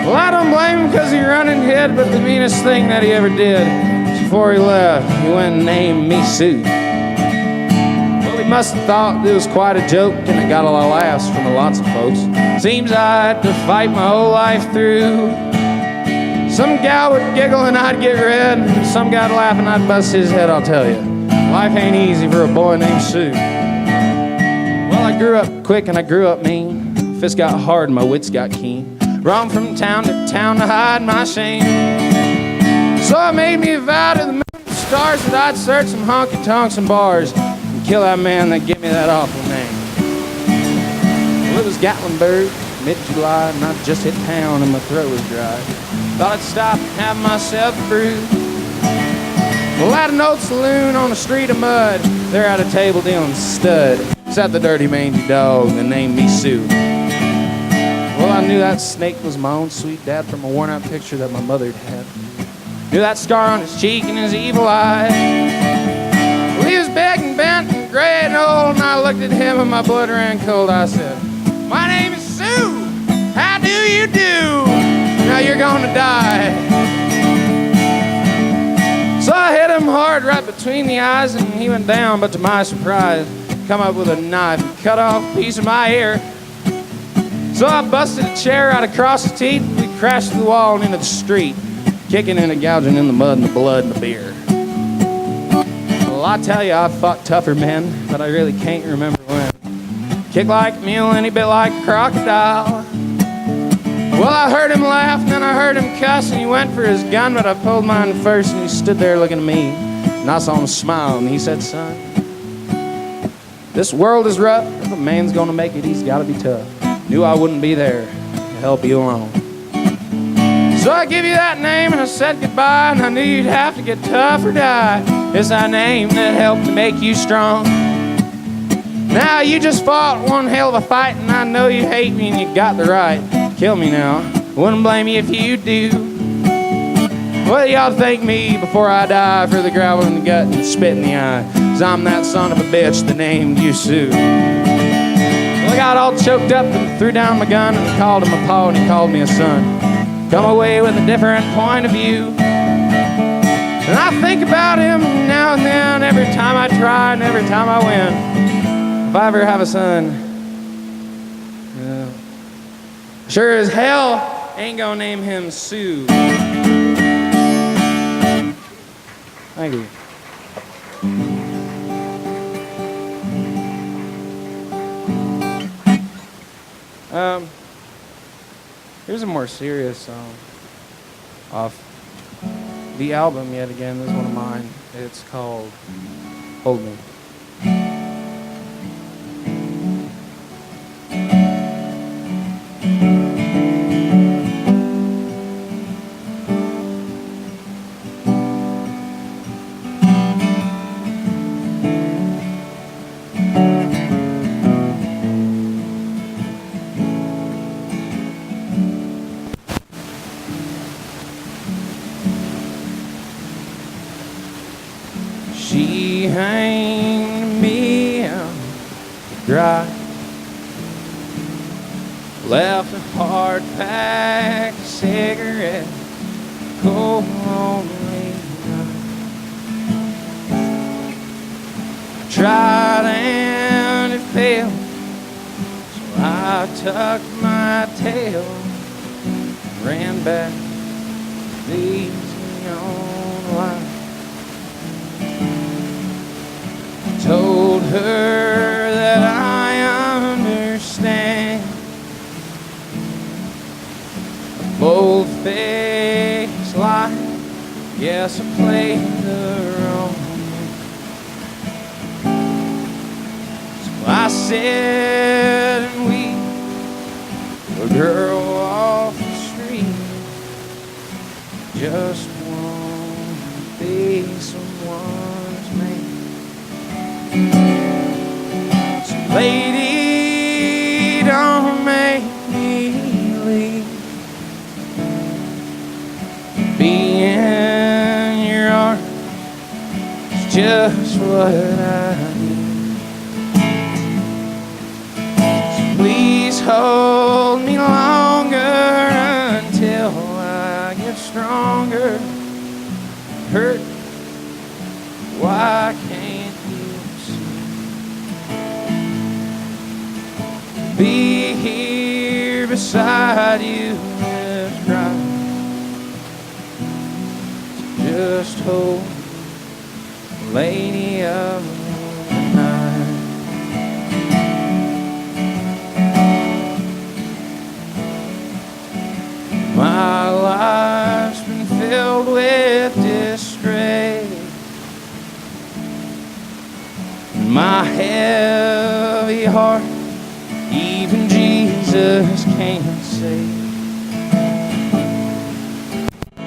Well, I don't blame him because he run and hid, but the meanest thing that he ever did was before he left, he went and named me Sue. Well, he must have thought it was quite a joke and it got a lot of laughs from lots of folks. Seems I had to fight my whole life through. Some gal would giggle and I'd get red. Some guy'd laugh and I'd bust his head, I'll tell you. Life ain't easy for a boy named Sue. Well, I grew up quick and I grew up mean. Fists got hard and my wits got keen. Roamed from town to hide my shame. So I made me a vow to the moon and stars that I'd search some honky-tonks and bars and kill that man that gave me that awful name. Well, it was Gatlinburg, mid-July, and I just hit town and my throat was dry. Thought I'd stop and have myself a brew. Well, at an old saloon on a street of mud, they're at a table dealing stud. Sat the dirty mangy dog that named me Sue. Well, I knew that snake was my own sweet dad from a worn-out picture that my mother had. Knew that scar on his cheek and his evil eye. Well, he was big and bent and gray and old, and I looked at him and my blood ran cold. I said, "My name is Sue. How do you do? Now you're gonna die." So I hit him hard right between the eyes and he went down, but to my surprise, come up with a knife and cut off a piece of my ear. So I busted a chair out across his teeth and we crashed through the wall and into the street, kicking and gouging in the mud and the blood and the beer. Well, I tell you, I fought tougher men, but I really can't remember when. Kicked like a mule and he bit like a crocodile. Well, I heard him laugh, and then I heard him cuss, and he went for his gun, but I pulled mine first, and he stood there looking at me, and I saw him smile, and he said, son, this world is rough. If a man's gonna make it, he's gotta be tough. Knew I wouldn't be there to help you along. So I give you that name, and I said goodbye, and I knew you'd have to get tough or die. It's that name that helped to make you strong. Now you just fought one hell of a fight, and I know you hate me, and you got the right. Kill me now, wouldn't blame you if you do. Well, y'all thank me before I die for the gravel in the gut and spit in the eye, 'cause I'm that son of a bitch that named you Sue. Well, I got all choked up and threw down my gun and called him a pa and he called me a son. Come away with a different point of view. And I think about him now and then, every time I try and every time I win. If I ever have a son, sure as hell ain't gonna name him Sue. Thank you. Here's a more serious song off the album yet again. This is one of mine. It's called Hold Me. She hanged me out to dry, left a hard-packed cigarette, cold lonely night. Tried and it failed, so I tucked my tail, ran back, leaves me on the line. Told her that I understand. A bold-faced lie. Yes, I played the wrong man. So I said and weep, a girl off the street, just want to be someone's man. So lady, don't make me leave. Be in your arms is just what I need. So please hold me longer until I get stronger. Hurt, why can't you see? Be here beside you is right. So just hold me, lady of the night. My life's been filled with disgrace. My heavy heart, even Jesus can't save.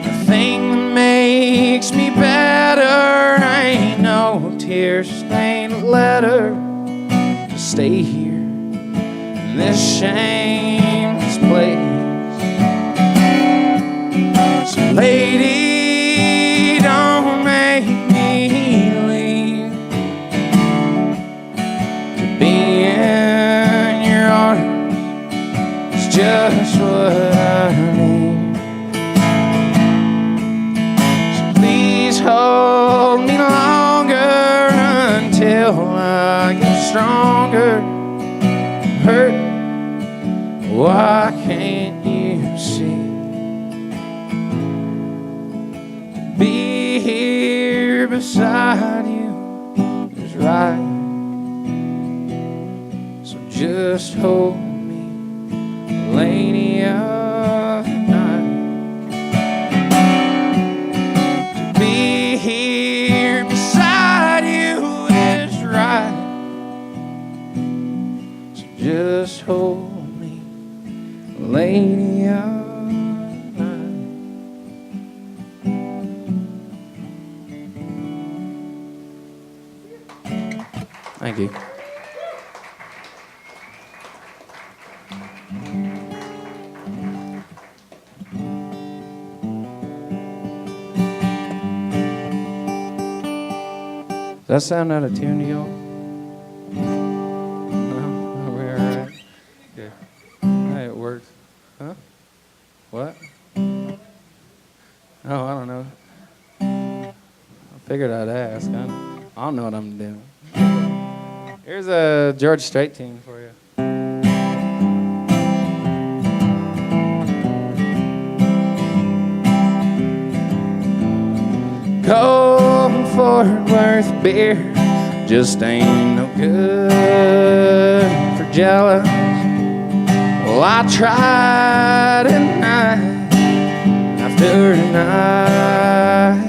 The thing that makes me better ain't no tear-stained letter to stay here in this shameless place. So lady, don't make me leave. To be in your arms is just what I need. So please hold me longer until I get stronger. Hurt, why can't you see? Be here beside you is right. So just hold me, lady of Thank you. Does that sound out of tune to y'all? No? We're all right? Good. Hey, it works. Huh? What? Oh, I don't know. I figured I'd ask. I don't know what I'm doing. Here's a George Strait tune for you. Cold Fort Worth beer just ain't no good for jealous. Well, I tried it night after night.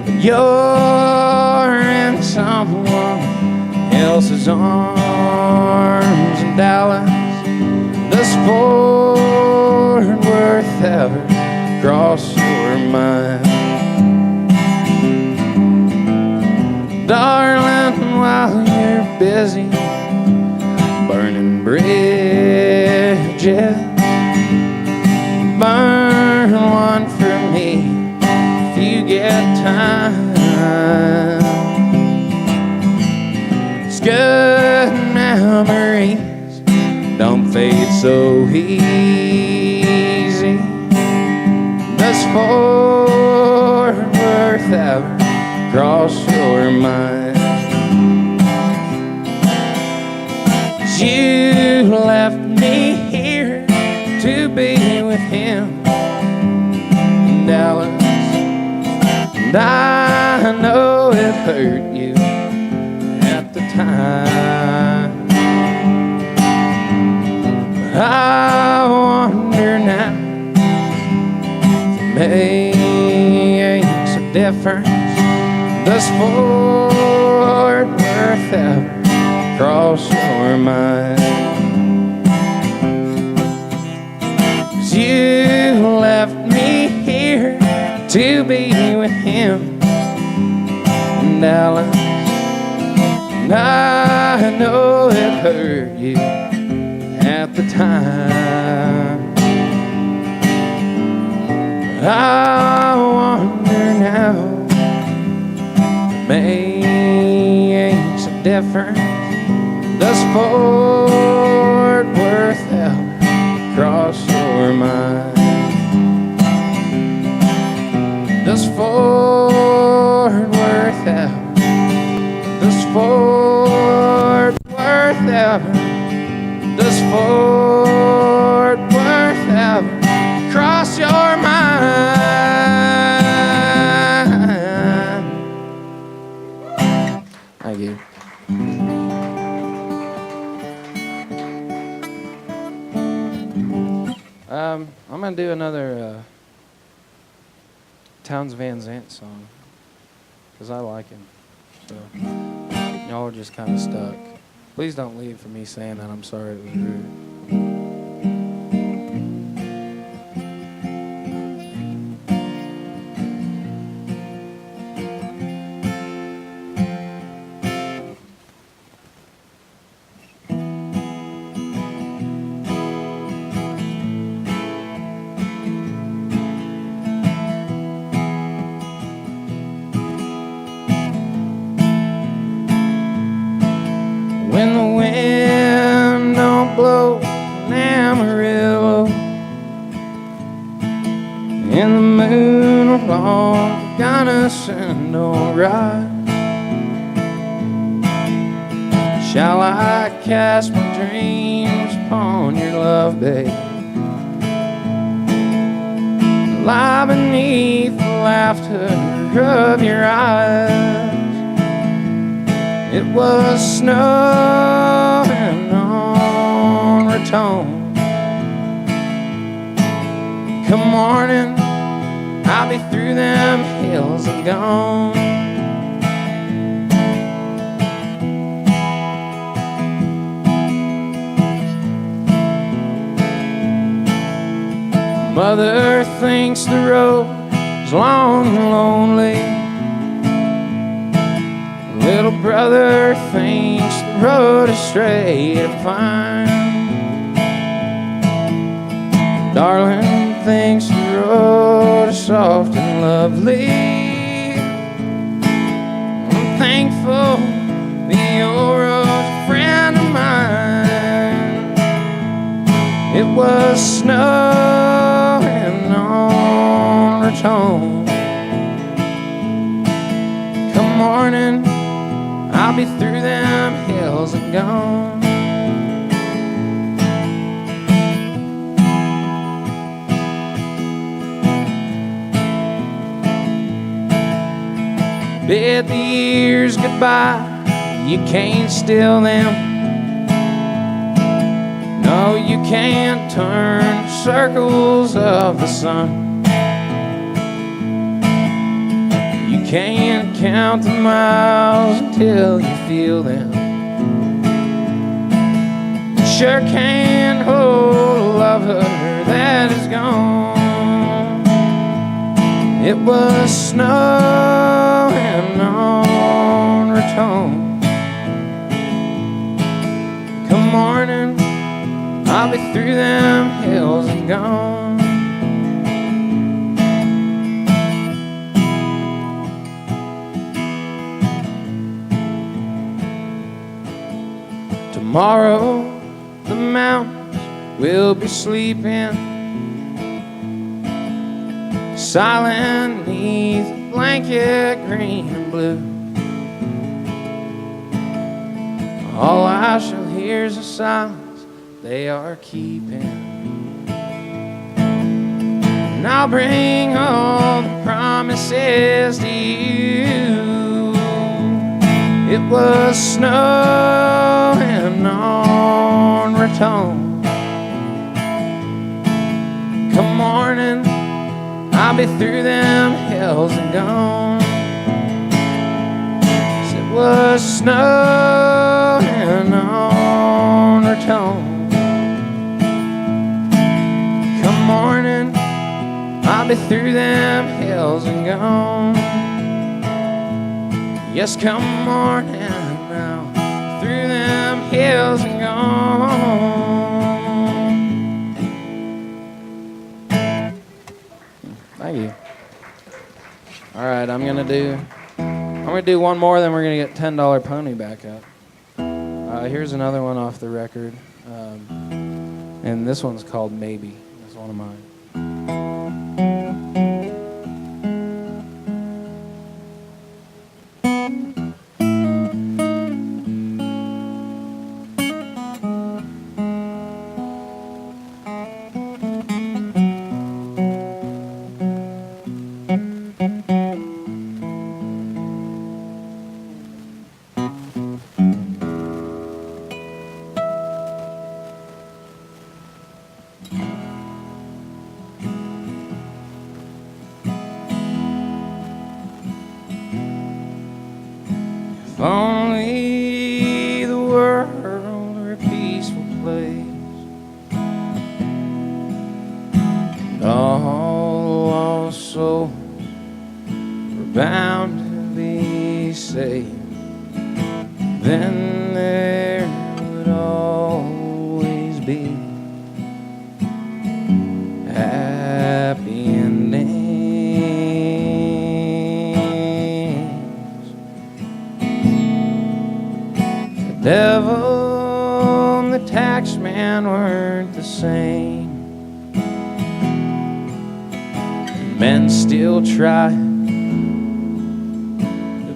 But you're in someone else's arms in Dallas. Does Fort Worth ever cross your mind? Darling, while you're busy burning bridges, burn one for me if you get time. It's good memories don't fade so easy. Does Fort Worth ever cross your mind? 'Cause you left me here to be with him in Dallas, and I know it hurt you at the time. But I wonder now makes a difference. Does Fort Worth ever cross your mind? 'Cause you left me here to be with him in Dallas, and I know it hurt you at the time. I wonder now if it makes a difference. Does Fort Worth ever cross your mind? Does Fort Worth ever? Does Fort Worth ever? Does Fort Worth ever cross your mind? Thank you. I'm gonna do another Townes Van Zandt song because I like him. So y'all are just kind of stuck. Please don't leave for me saying that. I'm sorry it was rude. When the wind don't blow in Amarillo and the moon along Gunnison don't rise, shall I cast my dreams upon your love, babe, lie beneath the laughter of your eyes? It was snowing on Raton. Come morning, I'll be through them hills and gone. Mother thinks the road is long and lonely. Well, Little brother thinks the road is straight to find. Darling thinks the road is soft and lovely. I'm thankful the old road's a friend of mine. It was snowing on Raton. Come morning, I'll be through them hills and gone. Bid the years goodbye, you can't steal them. No, you can't turn circles of the sun. You can't count the miles until you feel them. You sure can't hold a lover that is gone. It was snowing on Raton. Come morning, I'll be through them hills and gone. Tomorrow, the mountains will be sleeping, silent neath a blanket green and blue. All I shall hear is the silence they are keeping. And I'll bring all the promises to you. It was snowing on Raton. Come morning, I'll be through them hills and gone. It was snowing on Raton. Come morning, I'll be through them hills and gone. Yes, come morning now, through them hills and gone. Thank you. All right, I'm gonna do one more, then we're gonna get $10 pony back up. Here's another one off the record, and this one's called Maybe. It's one of mine. If only the world were a peaceful place, and all lost souls were bound to be saved, then there would always be happy endings. The devil and the tax man weren't the same. Men still try to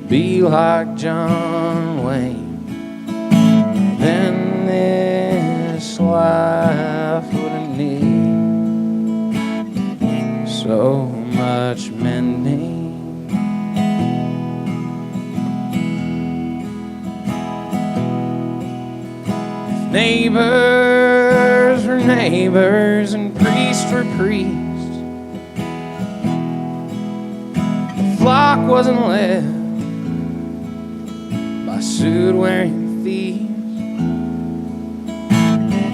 be like John Wayne. Then this life wouldn't need so much mending. If neighbors were neighbors and priests were priests, the flock wasn't led by suit-wearing thieves.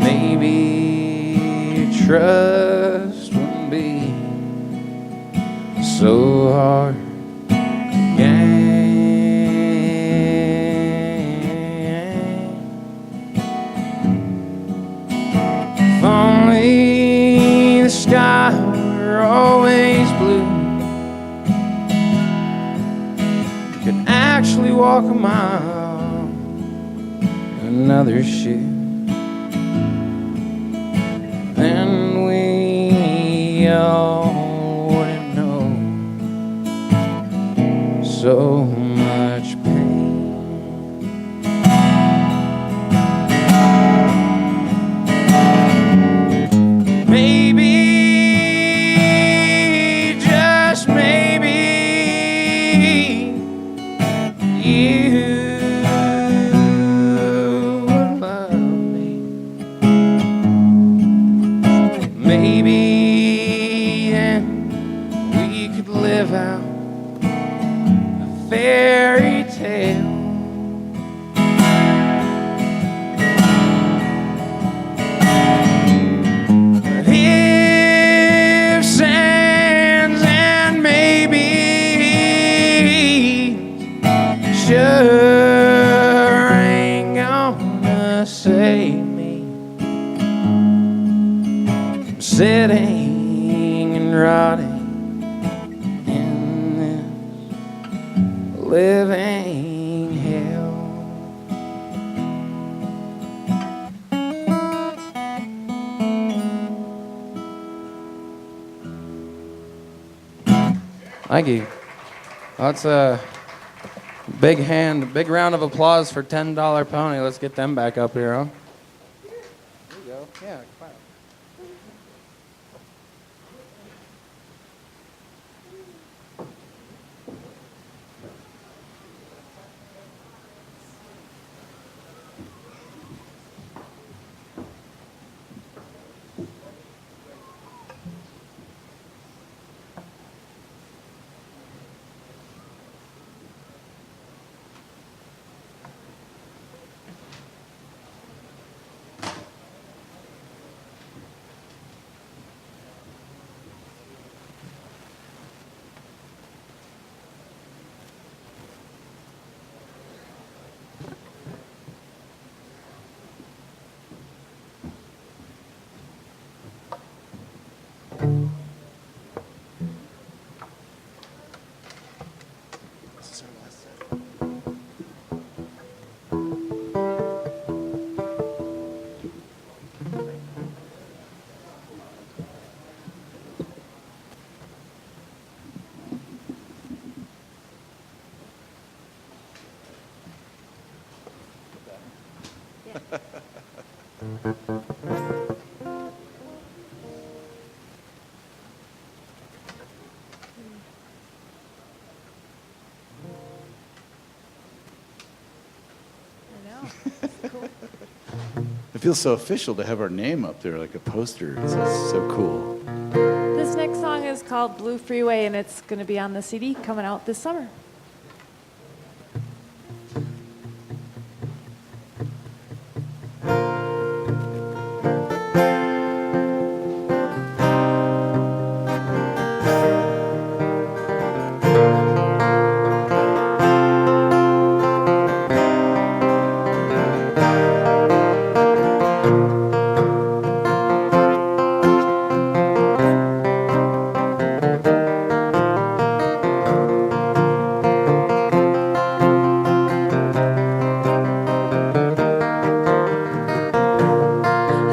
Maybe trust wouldn't be so hard to gain. walk a mile, another shoe. Then we all wouldn't know so much pain. Maybe, just maybe, you would love me. Maybe then we could live out a fairy tale. But ifs, ands, and maybe sure ain't gonna save me from sitting and rotting in this living hell. Thank you. That's a big round of applause for $10 Pony. Let's get them back up here, huh? There you go. Yeah, fine. It feels so official to have our name up there like a poster. It's so cool. This next song is called Blue Freeway, and it's going to be on the CD coming out this summer.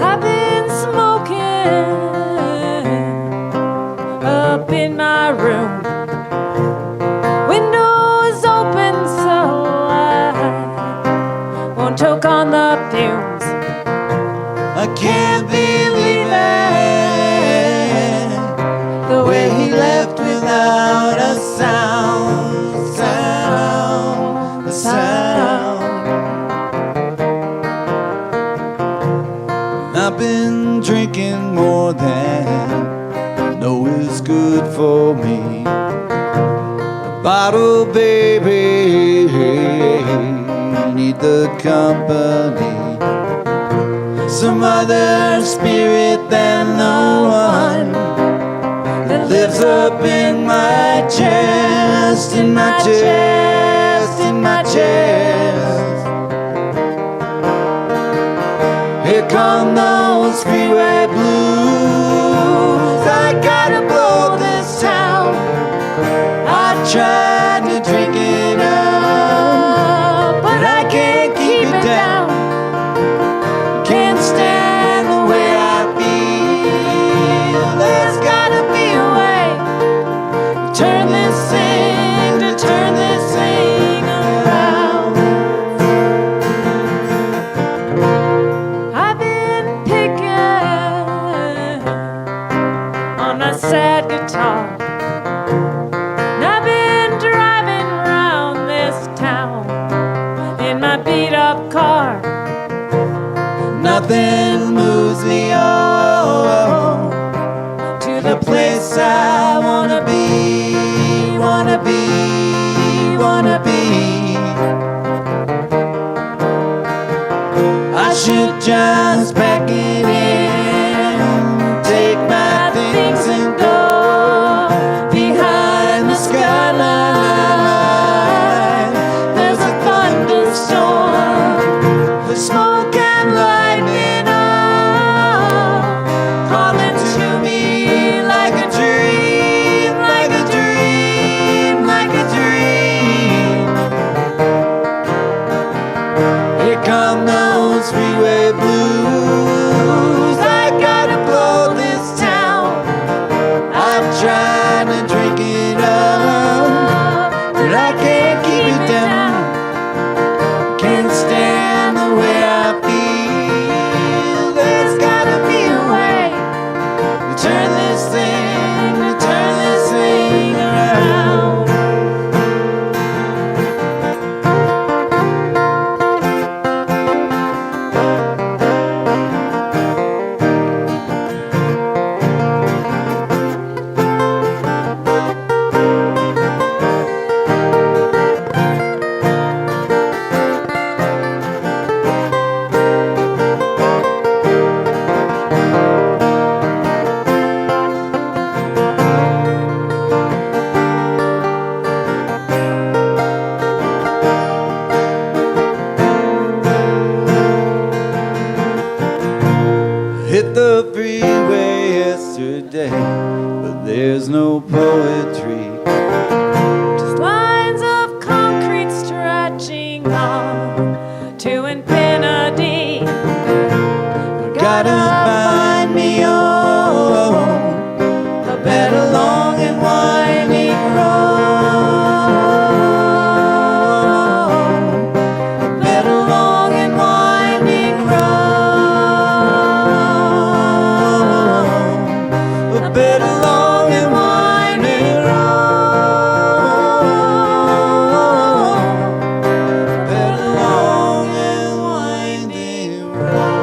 I've been smoking up in my room. Windows open so I won't choke on the fumes. I can't believe it, the way he left without a sound. I've been drinking more than I know is good for me. A bottle, baby, need the company. Some other spirit than the one that lives up in my chest, in my chest, in my chest. Here come those freeway blues. I gotta blow this town. I tried to drink it up. turn this thing, to turn this thing around. I've been picking on my sad guitar. And I've been driving around this town in my beat up car. Nothing moves me on to the place I wanna be, wanna be, wanna be. I should just pack it in, take my things and go behind the skyline. There's a thunderstorm, the smoke and lightning are calling to me like a dream, like a dream, like a dream. Here come those freeway blues. I gotta blow this town. I'm trying to drink it up, but I can't keep it down. Can't stand the way I feel. There's gotta be a way to turn this thing, to turn this thing around. Hit the freeway yesterday, but there's no poetry. Just lines of concrete stretching on to infinity. Gotta find me a better long and winding road. A better long and winding road. A better long and winding road. A better long and winding road.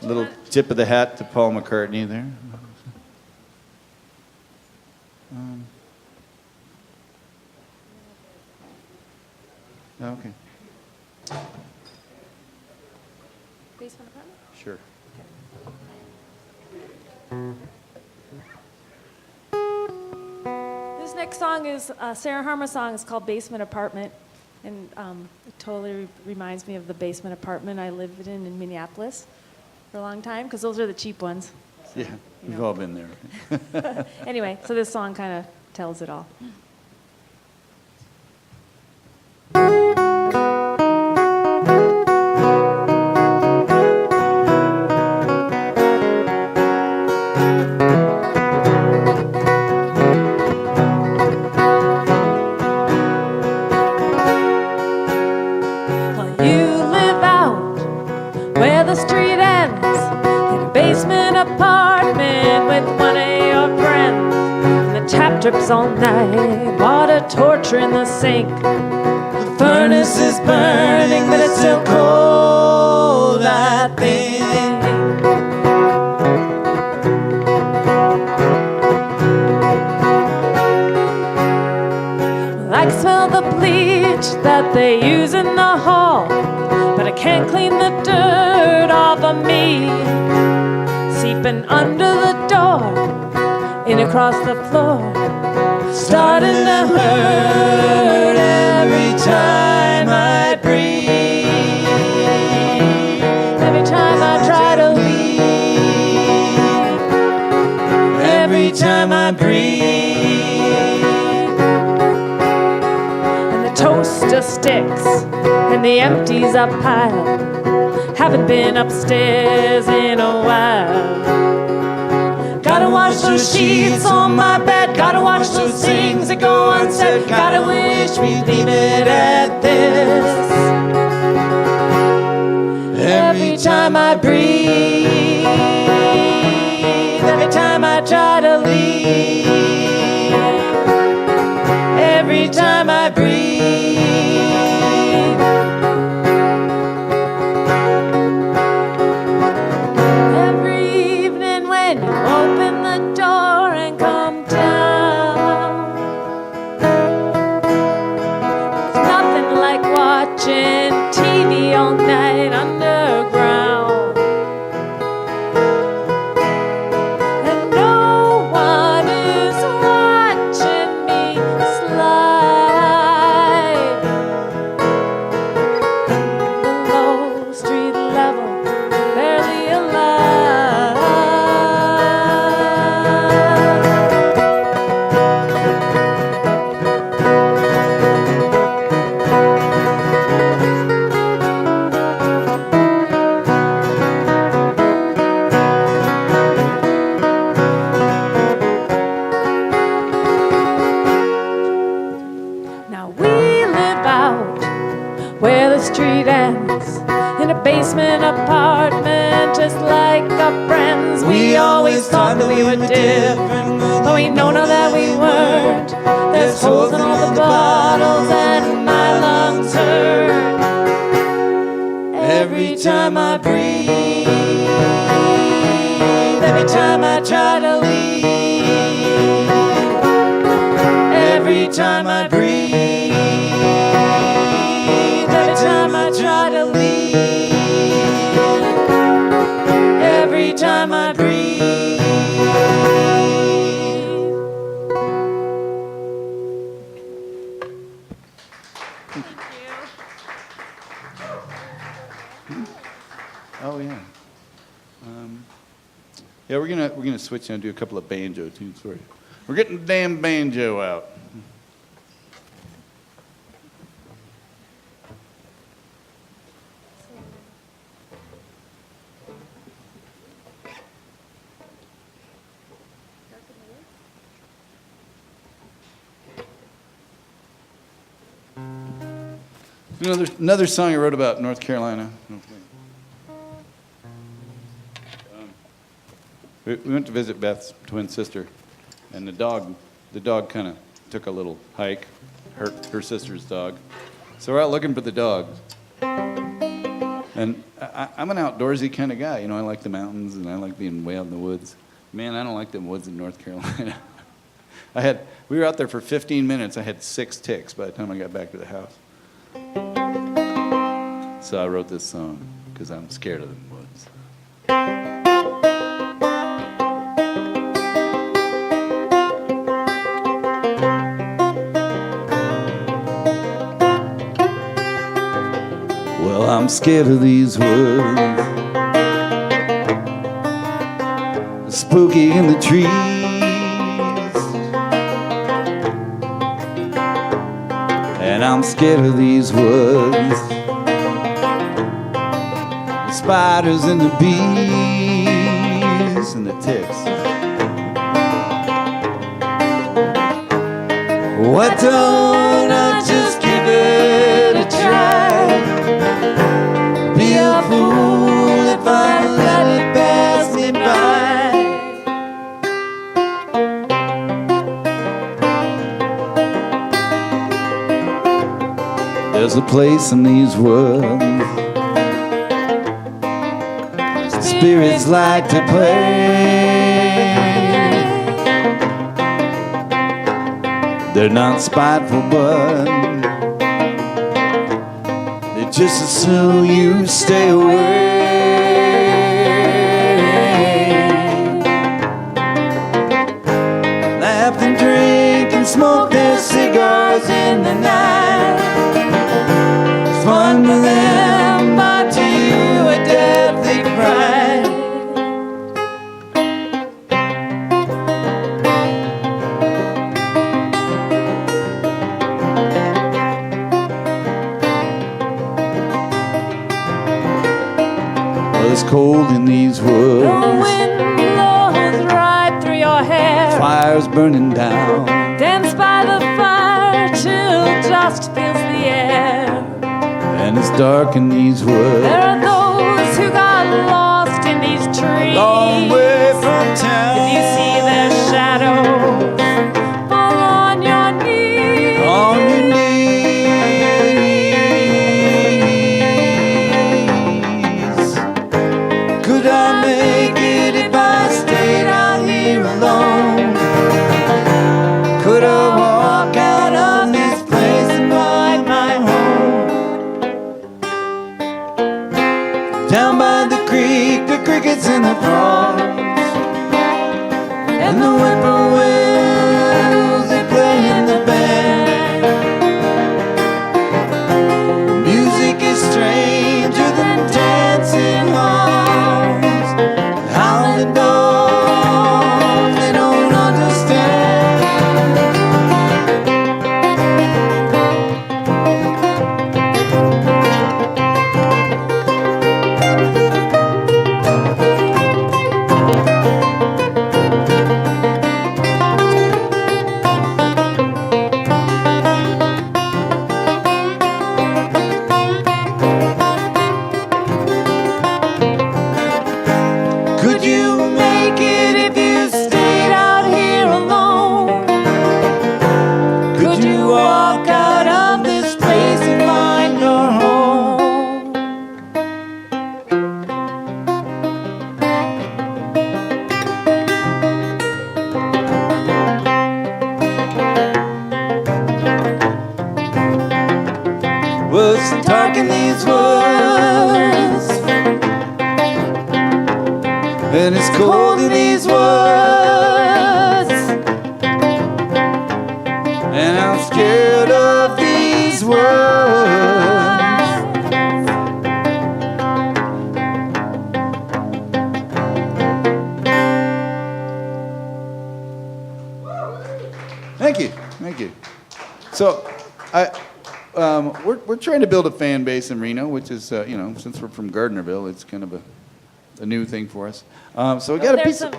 Little tip of the hat to Paul McCartney there. Okay, Basement apartment? sure. This next song is a Sarah Harmer song. It's called Basement Apartment. And it totally reminds me of the basement apartment I lived in Minneapolis for a long time, because those are the cheap ones. Yeah, you we've know. all been there. Anyway, so this song kind of tells it all. Well, you live out where the street ends, in a basement apartment with one of your friends. And the tap drips all night, water torture in the sink. The furnace is burning, but it's still cold, I think. Well, I can smell the bleach that they use in the hall, but I can't clean the dirt off of me. Seeping under the door, in across the floor, starting to hurt every time I breathe. Every time I try to leave. Every time I breathe. And the toaster sticks and the empties are piled. haven't been upstairs in a while. Gotta wash those sheets on my bed. Gotta watch those things that go unsaid. Gotta wish we'd leave it at this. Every time I breathe, every time I try to leave, every time I breathe. Every evening when you open the door and come down, there's nothing like watching TV all night underground. And no one is watching me slide below street level, barely alive. Now we live out where the street ends, in a basement apartment, just like our friends. We always thought that we were different, but we know now that we weren't. There's holes in all the bottles and my lungs hurt. Every time I breathe, every time I try to leave, every time I breathe, every time I try to leave, every time I breathe. Oh yeah. Yeah, we're gonna switch now and do a couple of banjo tunes for you. We're getting the damn banjo out. You know, there's another song I wrote about North Carolina. We went to visit Beth's twin sister, and the dog kind of took a little hike, her sister's dog. So we're out looking for the dog. And I'm an outdoorsy kind of guy. You know, I like the mountains, and I like being way out in the woods. Man, I don't like them woods in North Carolina. We were out there for 15 minutes. I had 6 ticks by the time I got back to the house. So I wrote this song because I'm scared of the woods. Well, I'm scared of these woods, spooky in the trees, and I'm scared of these woods, the spiders and the bees and the ticks. Why don't I just give it a try? Be a fool if I let it pass me by. There's a place in these woods spirits like to play. They're not spiteful, but they just as soon you stay away. Laugh and drink and smoke their cigars in the night. It's fun to them, but to you a deathly cry. Well, it's cold in these The woods. wind blows right through your hair. Fire's burning down. Dance by the fire till dust fills the air. And it's dark in these woods. There are those who got lost in these trees. Long way from town. If you see their shadows, fall on your knees. On your knees. Could I make it if I stayed out here alone? Could I walk out of this place and find my home? Down by the creek, the crickets and the frogs, and the whippoorwills, they play in the band. Music is stranger than dancing arms. Howling dogs, they don't understand. Could you make it if you stayed out here alone? Could you walk out of this place and find your home? Well, it's dark in these woods, and it's cold in these woods, and I'm scared of these woods. Thank you, thank you. So, we're trying to build a fan base in Reno, which is, since we're from Gardnerville, it's kind of a new thing for us. So we got a There's piece of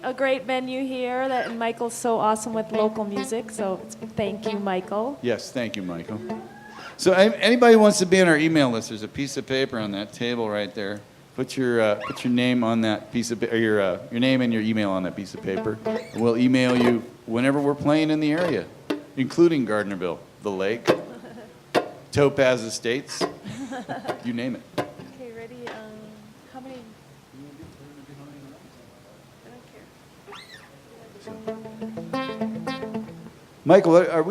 a great menu here, that and Michael's so awesome with local music. So thank you, Michael. Yes, thank you, Michael. So anybody who wants to be on our email list, there's a piece of paper on that table right there. Put your name on that piece of or your name and your email on that piece of paper, and we'll email you whenever we're playing in the area, including Gardnerville, the lake, Topaz Estates, you name it. Okay, ready? How many? I don't care. Michael, are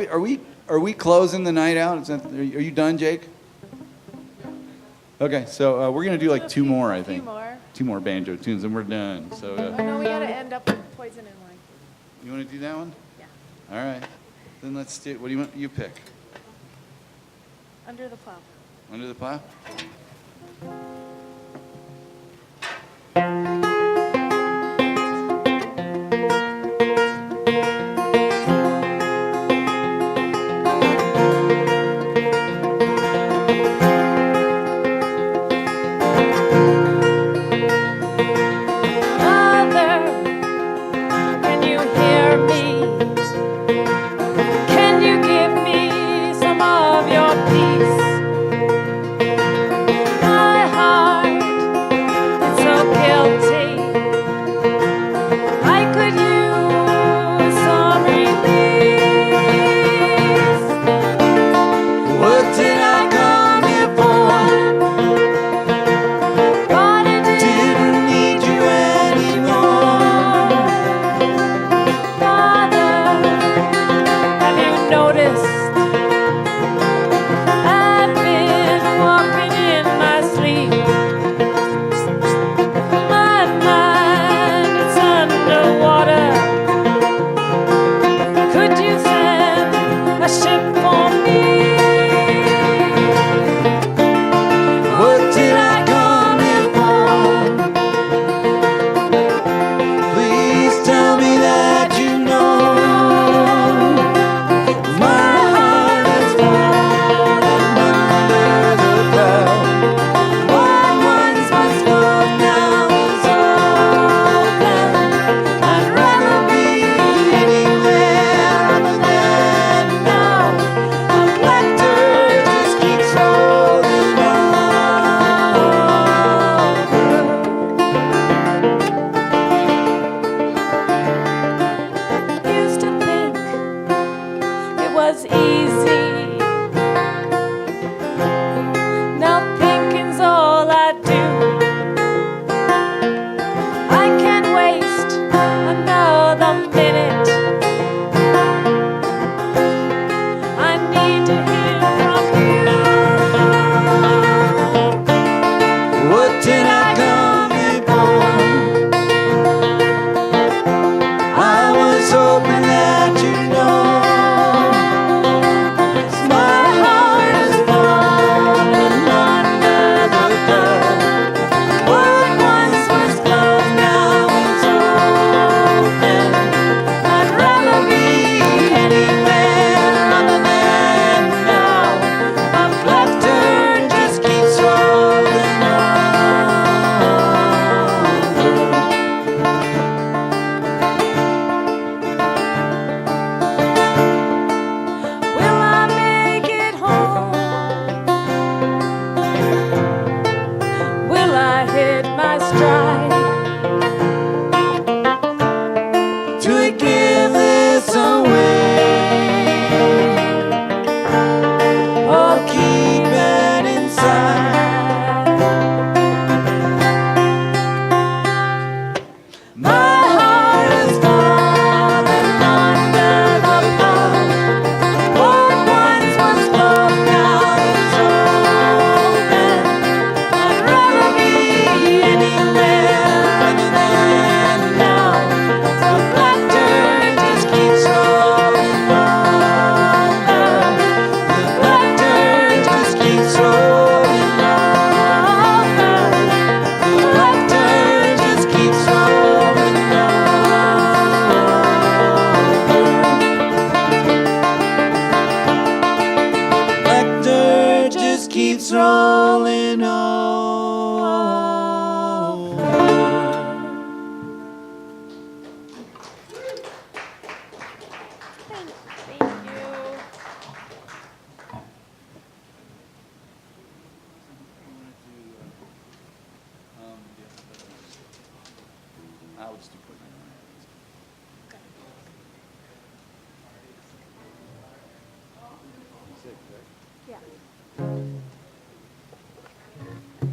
we closing the night out? Are you done, Jake? Okay, so we're gonna do like two more, I think. Two more banjo tunes, and we're done. So. Oh no, we gotta end up with Poison and Wine. You want to do that one? Yeah. All right. Then let's do. What do you want? You pick. Under the Plow. Under the Plow? Mother, can you hear me? Can you give me some of your peace? What did I come here for? I was hoping that you'd know my heart is falling under the glove. What once was love now is open. I'd rather be anywhere other than now. My laughter just keeps rolling Will I make it home? Will I hit my stride? to give this away or keep it inside. My heart is falling under the love. What once was love now is open. I'd rather be anywhere other than now. The laughter just keeps rolling over. The laughter just keeps rolling over. The laughter just keeps rolling over. Laughter just keeps rolling over.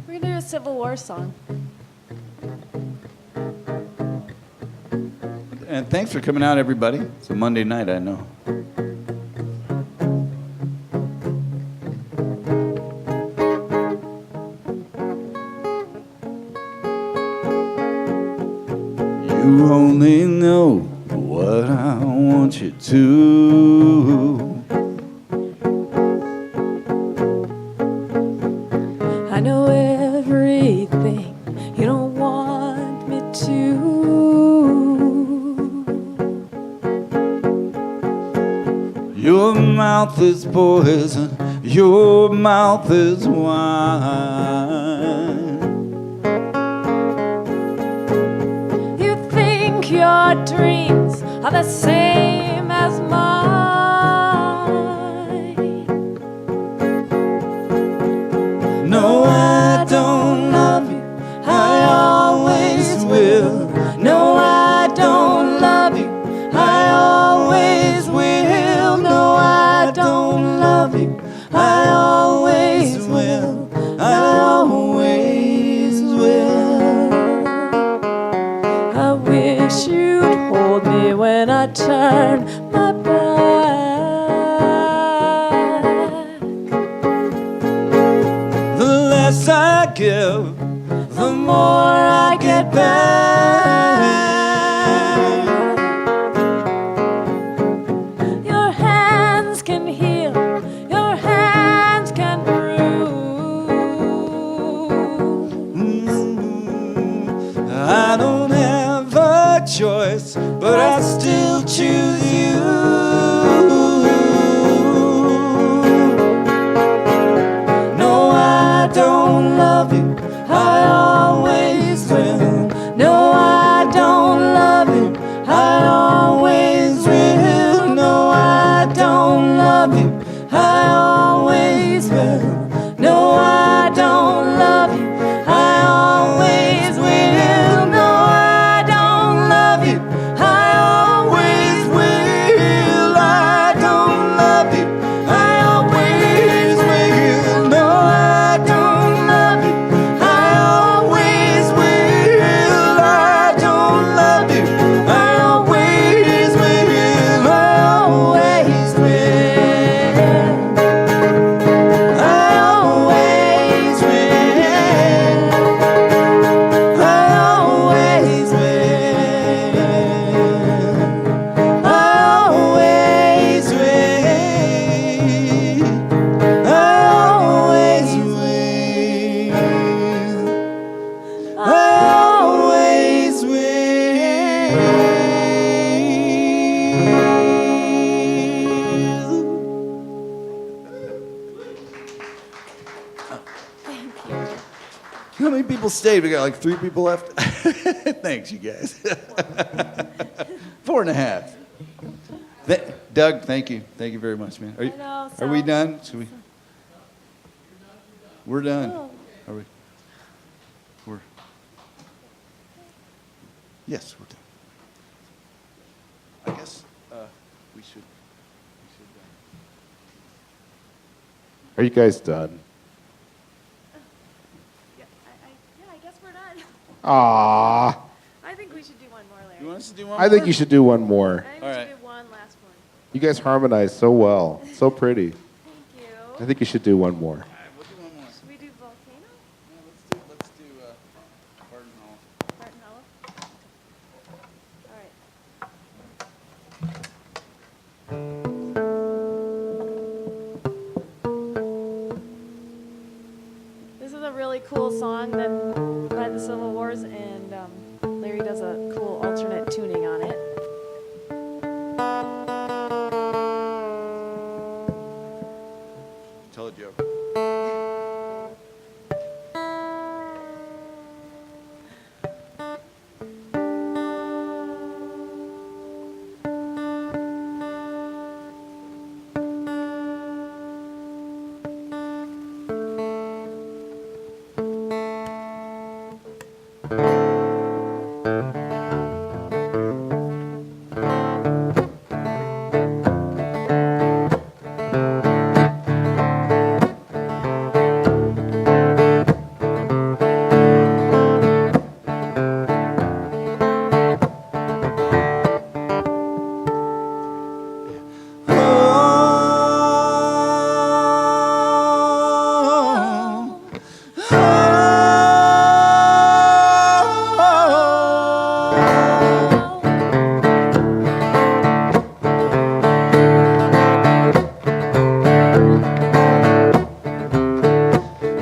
We're gonna do a Civil War song. And thanks for coming out, everybody. It's a Monday night, I know. You only know what I want you to. I know everything you don't want me to. Your mouth is poison, your mouth is wine. You think your dreams are the same as mine. No, I don't love you, I always will. No, I don't love you, I always will. No, I don't love you, I always will. I always will. I wish you'd hold me when I turn my back. The less I give, the more I get back. Your hands can heal, your hands can bruise. I don't have a choice, but I still choose you. No, I don't love you, I always will. No, I don't love you, I always will. No, I don't love you, I always will. No, I don't love you, I always will. No, I don't love you, I always will. people stayed. We got like 3 people left. Thanks, you guys. 4.5. Doug, thank you. Thank you very much, man. Are we done? Should we? We're done. Are we? Yes, we're done. I guess we should. Are you guys done? Yeah, I guess we're done. Ah, I think we should do one more, Larry. You want us to do one I think you should do one more. I think we All should right. do one last one. You guys harmonize so well, so pretty. Thank you. I think you should do one more. All right, we'll do one more. Should we do Volcano? Let's do Barton Hall. Barton Hollow? All right. This is a really cool song that by the Civil Wars, and Larry does a cool alternate tuning on it. Tell a joke.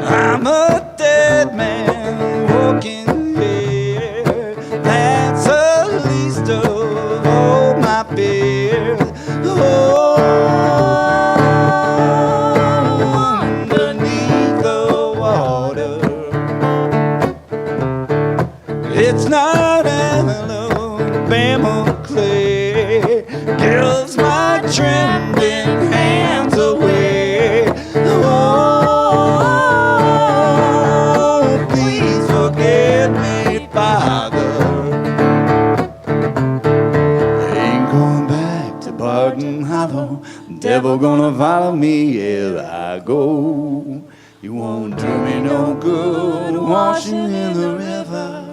I'm a dead man walking here. That's the least of all my fears. Oh, underneath the water, it's not Alabama clay. Gives my trembling hands away. Oh, please forgive me, Father. Ain't going back to Barton Hollow. Devil gonna follow me here I go. You won't do me no good washing in the river.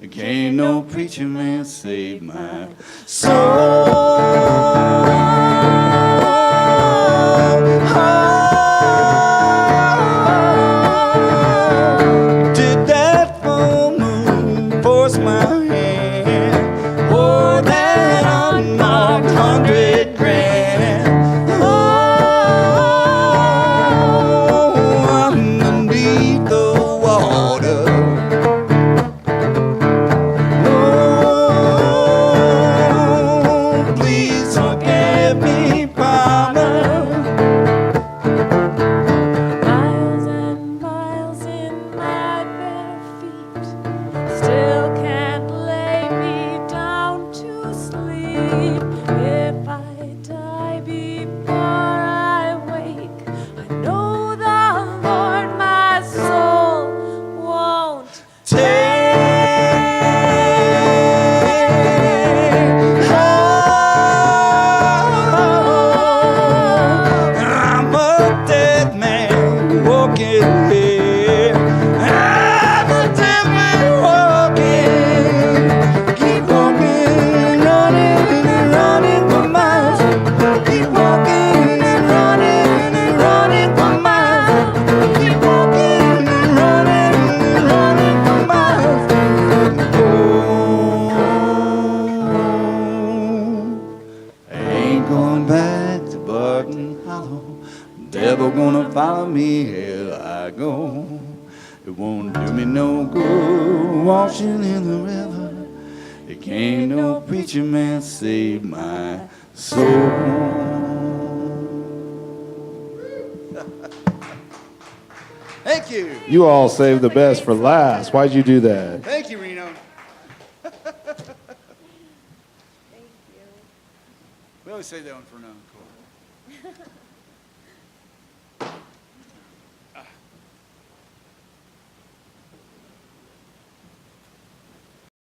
Can't no preacher man save my soul. Did that full moon force my hand, or that unmarked $100 grand? Oh, underneath the water. Oh, please forgive me, Father. Miles and miles in my bare feet still can't lay me down to sleep. If I die before I wake, I know the Lord my soul won't Take. I'm a dead man walking here. I'm a dead man walking. Keep walking, running and running for miles. Keep walking and running for miles. Keep walking and running for miles. Oh, I ain't going back to Barton Hollow. Devil gonna follow me, here I go. It won't do me no good washing in the river. It can't no preacher man save my soul. Thank you. you. You all saved the best for last. Why'd you do that? Thank you, Reno. We always say that one for an encore.